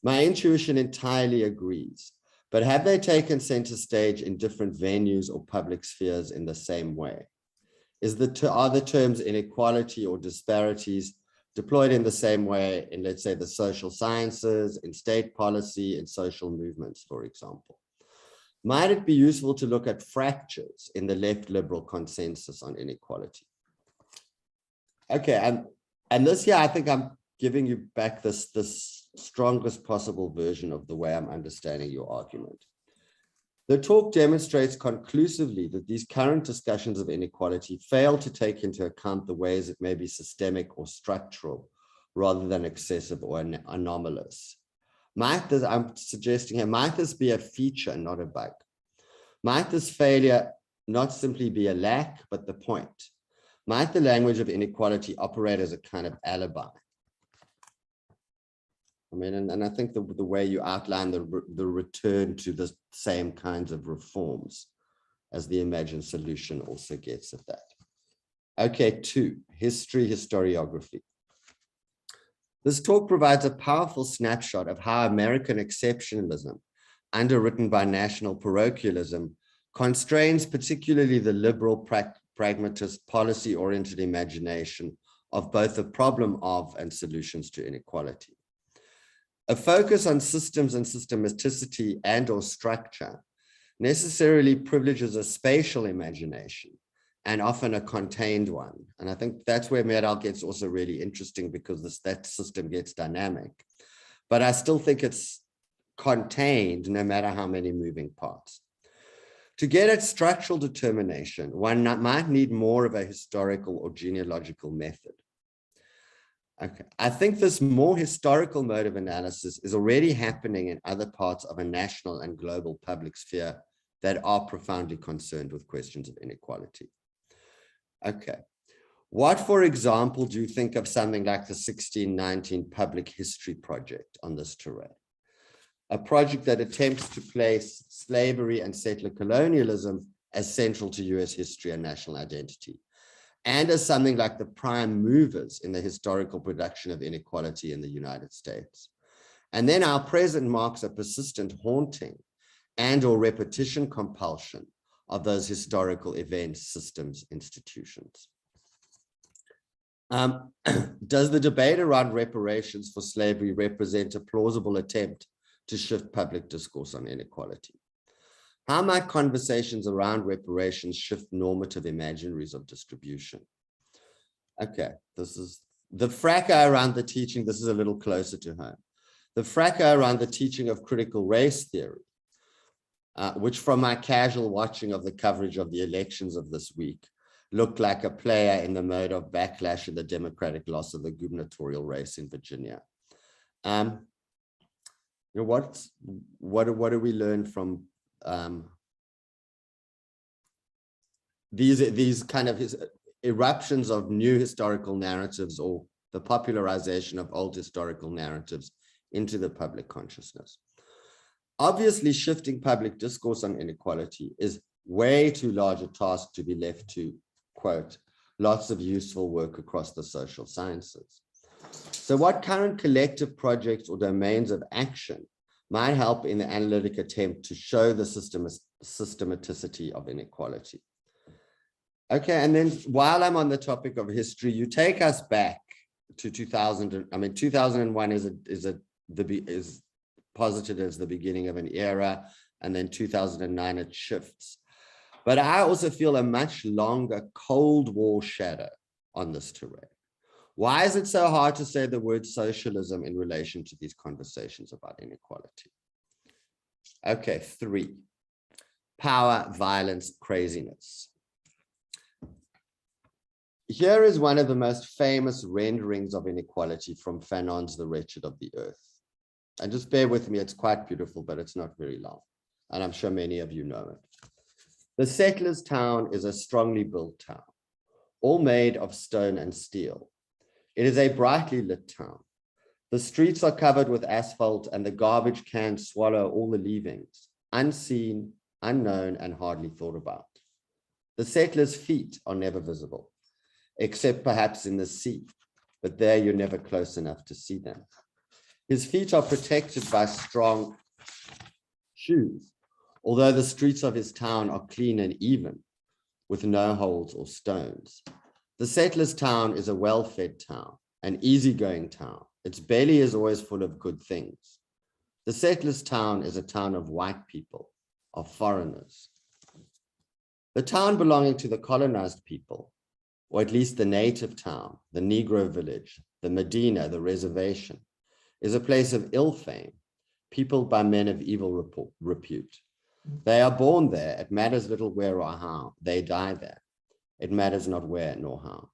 My intuition entirely agrees, but have they taken center stage in different venues or public spheres in the same way? Are the terms inequality or disparities deployed in the same way in, let's say, the social sciences, in state policy, in social movements, for example? Might it be useful to look at fractures in the left liberal consensus on inequality? Okay, and this here, I think I'm giving you back this strongest possible version of the way I'm understanding your argument. The talk demonstrates conclusively that these current discussions of inequality fail to take into account the ways it may be systemic or structural rather than excessive or anomalous. I'm suggesting here, might this be a feature, not a bug? Might this failure not simply be a lack, but the point? Might the language of inequality operate as a kind of alibi? I mean, and I think the way you outline the return to the same kinds of reforms as the imagined solution also gets at that. Okay, 2, history, historiography. This talk provides a powerful snapshot of how American exceptionalism, underwritten by national parochialism, constrains particularly the liberal pragmatist policy-oriented imagination of both the problem of and solutions to inequality. A focus on systems and systematicity and or structure necessarily privileges a spatial imagination and often a contained one. And I think that's where Meral gets also really interesting because that system gets dynamic. But I still think it's contained no matter how many moving parts. To get at structural determination, one might need more of a historical or genealogical method. Okay, I think this more historical mode of analysis is already happening in other parts of a national and global public sphere that are profoundly concerned with questions of inequality. Okay, what, for example, do you think of something like the 1619 Public History Project on this terrain? A project that attempts to place slavery and settler colonialism as central to US history and national identity, and as something like the prime movers in the historical production of inequality in the United States. And then our present marks a persistent haunting and or repetition compulsion of those historical events, systems, institutions. Does the debate around reparations for slavery represent a plausible attempt to shift public discourse on inequality? How might conversations around reparations shift normative imaginaries of distribution? Okay, this is the fracas around the teaching. This is a little closer to home. The fracas around the teaching of critical race theory, which from my casual watching of the coverage of the elections of this week, looked like a player in the mode of backlash in the Democratic loss of the gubernatorial race in Virginia. You know, what do we learn from these kind of eruptions of new historical narratives, or the popularization of old historical narratives into the public consciousness? Obviously, shifting public discourse on inequality is way too large a task to be left to, quote, lots of useful work across the social sciences. So what current collective projects or domains of action might help in the analytic attempt to show the systematicity of inequality? Okay, and then while I'm on the topic of history, you take us back to 2000. I mean, 2001 is posited as the beginning of an era, and then 2009 it shifts. But I also feel a much longer Cold War shadow on this terrain. Why is it so hard to say the word socialism in relation to these conversations about inequality? Okay, 3. Power, violence, craziness. Here is one of the most famous renderings of inequality from Fanon's The Wretched of the Earth. And just bear with me, it's quite beautiful, but it's not very long. And I'm sure many of you know it. The settler's town is a strongly built town, all made of stone and steel. It is a brightly lit town. The streets are covered with asphalt, and the garbage cans swallow all the leavings, unseen, unknown, and hardly thought about. The settler's feet are never visible, except perhaps in the sea, but there you're never close enough to see them. His feet are protected by strong shoes, although the streets of his town are clean and even, with no holes or stones. The settler's town is a well-fed town, an easygoing town. Its belly is always full of good things. The settler's town is a town of white people, of foreigners. The town belonging to the colonized people, or at least the native town, the Negro village, the Medina, the reservation, is a place of ill fame, peopled by men of evil repute. They are born there, it matters little where or how. They die there, it matters not where nor how.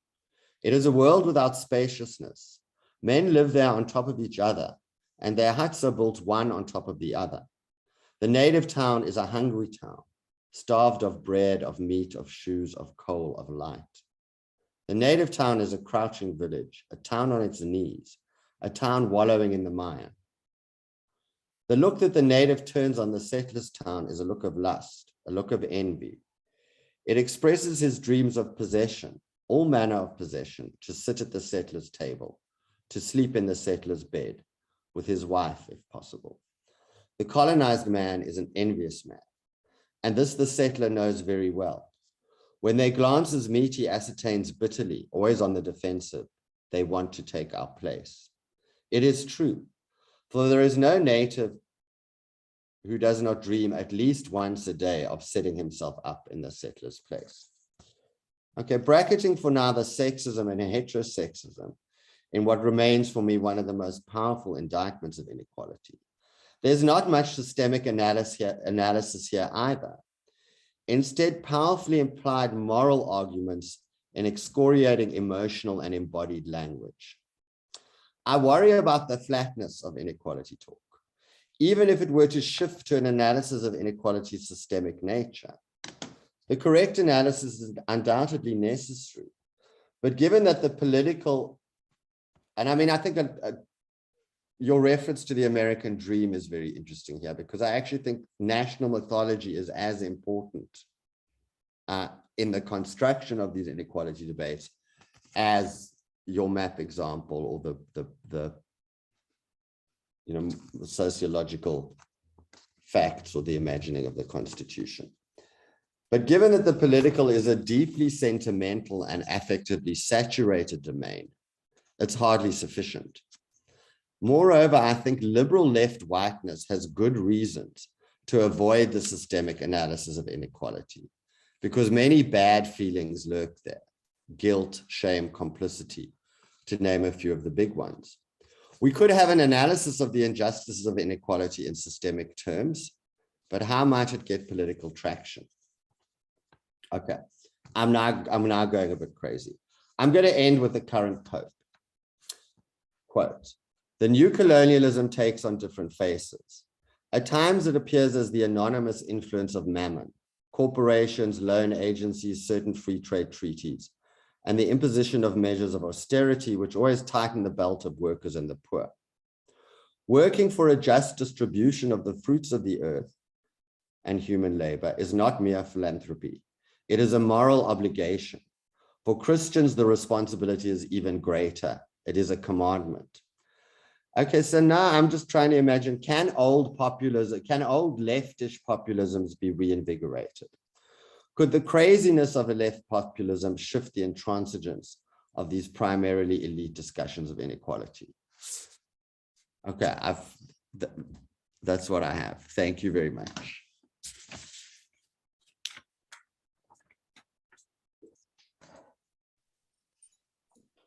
It is a world without spaciousness. Men live there on top of each other, and their huts are built one on top of the other. The native town is a hungry town, starved of bread, of meat, of shoes, of coal, of light. The native town is a crouching village, a town on its knees, a town wallowing in the mire. The look that the native turns on the settler's town is a look of lust, a look of envy. It expresses his dreams of possession, all manner of possession, to sit at the settler's table, to sleep in the settler's bed, with his wife, if possible. The colonized man is an envious man, and this the settler knows very well. When their glances meet, he ascertains bitterly, always on the defensive, they want to take our place. It is true, for there is no native who does not dream at least once a day of setting himself up in the settler's place. Okay, bracketing for now the sexism and heterosexism in what remains for me one of the most powerful indictments of inequality. There's not much systemic analysis here either. Instead, powerfully implied moral arguments in excoriating emotional and embodied language. I worry about the flatness of inequality talk, even if it were to shift to an analysis of inequality's systemic nature. The correct analysis is undoubtedly necessary, but given that the political, and I mean, I think your reference to the American dream is very interesting here, because I actually think national mythology is as important in the construction of these inequality debates as your map example or the sociological facts or the imagining of the Constitution. But given that the political is a deeply sentimental and affectively saturated domain, it's hardly sufficient. Moreover, I think liberal left whiteness has good reasons to avoid the systemic analysis of inequality, because many bad feelings lurk there: guilt, shame, complicity, to name a few of the big ones. We could have an analysis of the injustices of inequality in systemic terms, but how might it get political traction? Okay, I'm now going a bit crazy. I'm going to end with the current Pope. Quote, "The new colonialism takes on different faces. At times it appears as the anonymous influence of mammon, corporations, loan agencies, certain free trade treaties, and the imposition of measures of austerity which always tighten the belt of workers and the poor. Working for a just distribution of the fruits of the earth and human labor is not mere philanthropy. It is a moral obligation. For Christians, the responsibility is even greater. It is a commandment." Okay, so now I'm just trying to imagine, can old leftish populisms be reinvigorated? Could the craziness of a left populism shift the intransigence of these primarily elite discussions of inequality? Okay, that's what I have. Thank you very much.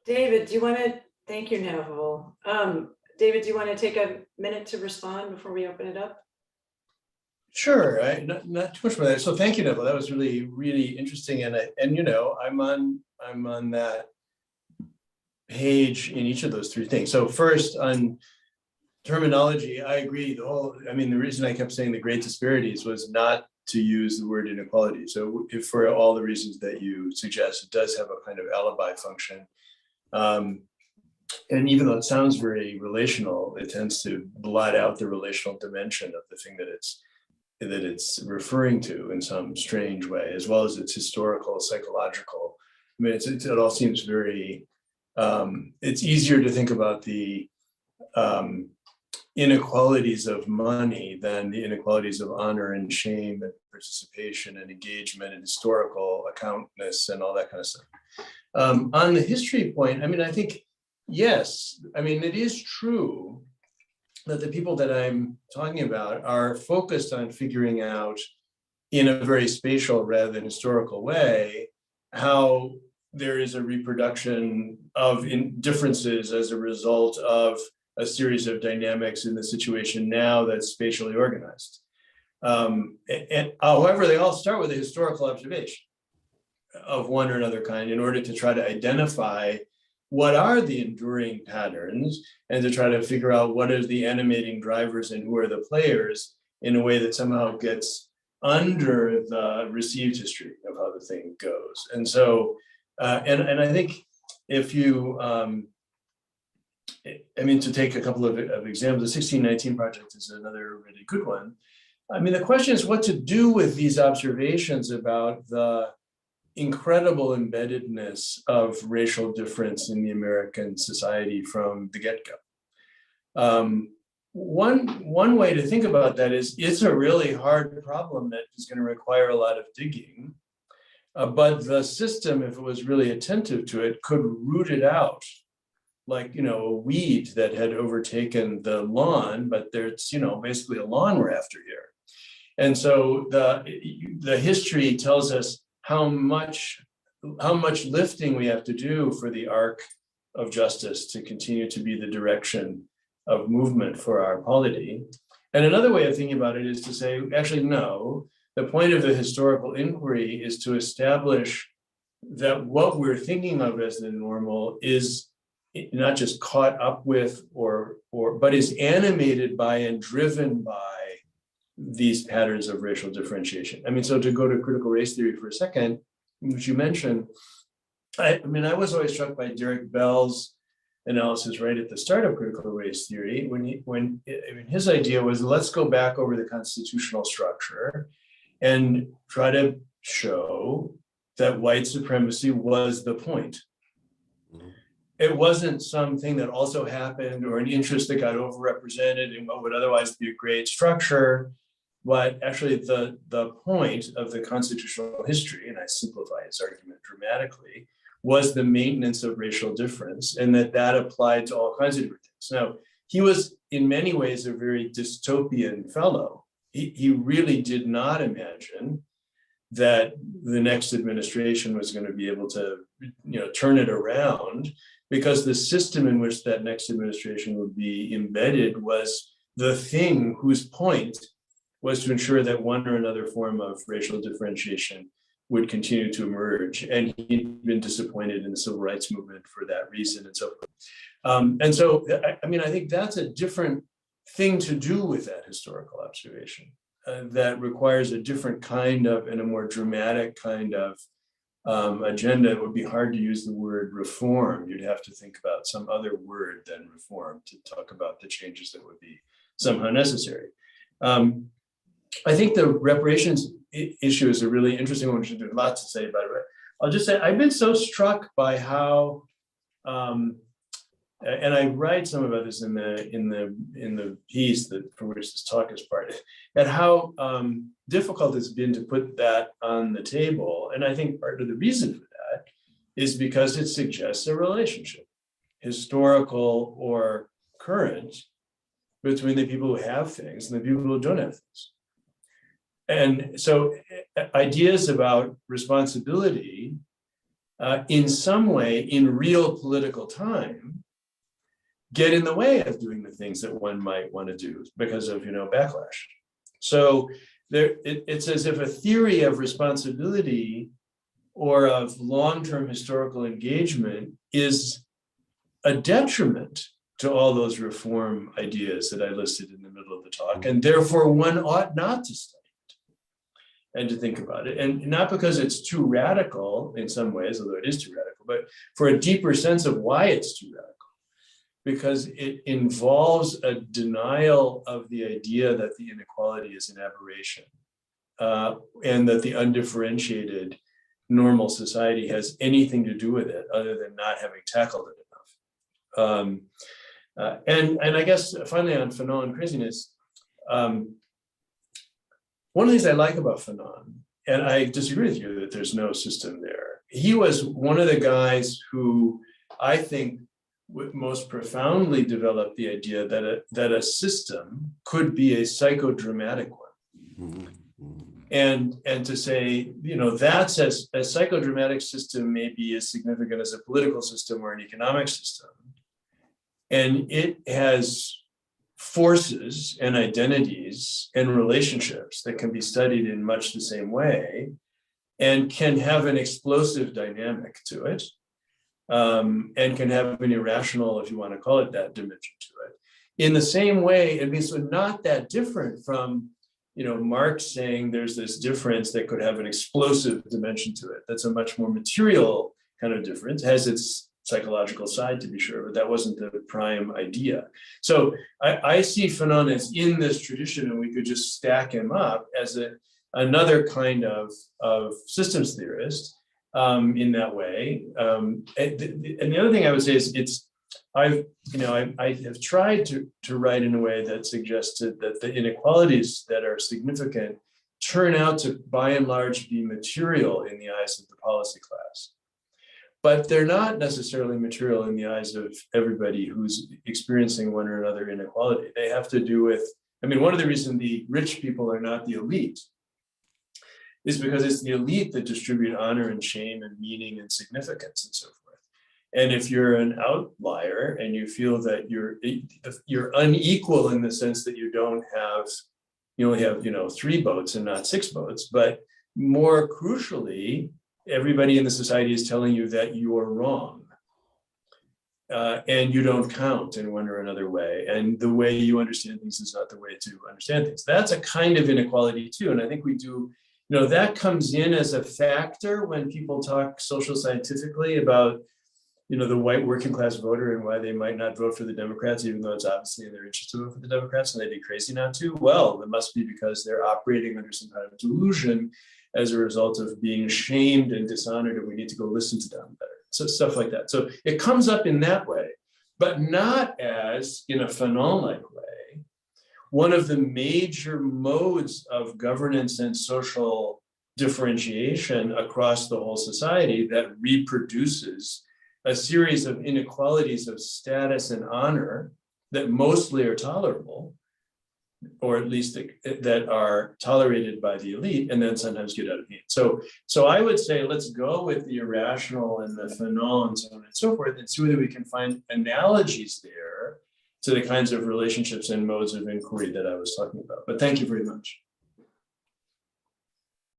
David, do you want to, thank you, Neville. David, do you want to take a minute to respond before we open it up? Sure, not too much more there. So thank you, Neville. That was really, really interesting. And you know, I'm on that page in each of those three things. So first, on terminology, I agree. The reason I kept saying the great disparities was not to use the word inequality. So if for all the reasons that you suggest, it does have a kind of alibi function. And even though it sounds very relational, it tends to blot out the relational dimension of the thing that it's referring to in some strange way, as well as its historical, psychological. I mean, it all seems very, it's easier to think about the inequalities of money than the inequalities of honor and shame and participation and engagement and historical accountness and all that kind of stuff. On the history point, I mean, I think, yes, I mean, it is true that the people that I'm talking about are focused on figuring out in a very spatial rather than historical way how there is a reproduction of differences as a result of a series of dynamics in the situation now that's spatially organized. And however, they all start with a historical observation of one or another kind in order to try to identify what are the enduring patterns and to try to figure out what are the animating drivers and who are the players in a way that somehow gets under the received history of how the thing goes. And so, and I think if you, I mean, to take a couple of examples, the 1619 Project is another really good one. I mean, the question is what to do with these observations about the incredible embeddedness of racial difference in the American society from the get-go. One way to think about that is it's a really hard problem that is going to require a lot of digging, but the system, if it was really attentive to it, could root it out like, you know, a weed that had overtaken the lawn, but there's, you know, basically a lawn we're after here. And so the history tells us how much lifting we have to do for the arc of justice to continue to be the direction of movement for our polity. And another way of thinking about it is to say, actually, no, the point of the historical inquiry is to establish that what we're thinking of as the normal is not just caught up with but is animated by and driven by these patterns of racial differentiation. I mean, so to go to critical race theory for a second, which you mentioned, I mean, I was always struck by Derek Bell's analysis right at the start of critical race theory, when his idea was, let's go back over the constitutional structure and try to show that white supremacy was the point. It wasn't something that also happened or an interest that got overrepresented in what would otherwise be a great structure, but actually the point of the constitutional history, and I simplify his argument dramatically, was the maintenance of racial difference, and that applied to all kinds of different things. Now, he was in many ways a very dystopian fellow. He really did not imagine that the next administration was going to be able to, you know, turn it around, because the system in which that next administration would be embedded was the thing whose point was to ensure that one or another form of racial differentiation would continue to emerge. And he'd been disappointed in the civil rights movement for that reason and so forth. And so, I mean, I think that's a different thing to do with that historical observation that requires a different kind of, and a more dramatic kind of agenda. It would be hard to use the word reform. You'd have to think about some other word than reform to talk about the changes that would be somehow necessary. I think the reparations issue is a really interesting one. There's a lot to say about it. But I'll just say I've been so struck by how, and I write some about this in the piece that for which this talk is part, at how difficult it's been to put that on the table. And I think part of the reason for that is because it suggests a relationship, historical or current, between the people who have things and the people who don't have things. And so ideas about responsibility in some way in real political time get in the way of doing the things that one might want to do because of, backlash. So it's as if a theory of responsibility or of long-term historical engagement is a detriment to all those reform ideas that I listed in the middle of the talk, and therefore one ought not to study it and to think about it. And not because it's too radical in some ways, although it is too radical, but for a deeper sense of why it's too radical. Because it involves a denial of the idea that the inequality is an aberration, and that the undifferentiated normal society has anything to do with it other than not having tackled it enough. And I guess finally on Fanon craziness, one of the things I like about Fanon, and I disagree with you that there's no system there. He was one of the guys who I think most profoundly developed the idea that a system could be a psychodramatic one. And to say, that's a psychodramatic system may be as significant as a political system or an economic system. And it has forces and identities and relationships that can be studied in much the same way and can have an explosive dynamic to it, and can have an irrational, if you want to call it that, dimension to it. In the same way, I mean, so not that different from, Marx saying there's this difference that could have an explosive dimension to it. That's a much more material kind of difference, has its psychological side to be sure, but that wasn't the prime idea. So I see Fanon as in this tradition, and we could just stack him up as another kind of systems theorist in that way. And the other thing I would say is I have tried to write in a way that suggested that the inequalities that are significant turn out to, by and large, be material in the eyes of the policy class. But they're not necessarily material in the eyes of everybody who's experiencing one or another inequality. They have to do with, one of the reasons the rich people are not the elite is because it's the elite that distribute honor and shame and meaning and significance and so forth. And if you're an outlier and you feel that you're unequal in the sense that you only have 3 boats and not 6 boats, but more crucially, everybody in the society is telling you that you are wrong, and you don't count in one or another way, and the way you understand things is not the way to understand things. That's a kind of inequality too, and I think we do, that comes in as a factor when people talk social scientifically about, the white working class voter and why they might not vote for the Democrats, even though it's obviously in their interest to vote for the Democrats, and they'd be crazy not to. Well, it must be because they're operating under some kind of delusion as a result of being shamed and dishonored, and we need to go listen to them better. So stuff like that. So it comes up in that way, but not as, in a Fanon-like way, one of the major modes of governance and social differentiation across the whole society that reproduces a series of inequalities of status and honor that mostly are tolerable, or at least that are tolerated by the elite, and then sometimes get out of hand. So I would say, let's go with the irrational and the Fanon and so on and so forth, and see whether we can find analogies there to the kinds of relationships and modes of inquiry that I was talking about. But thank you very much.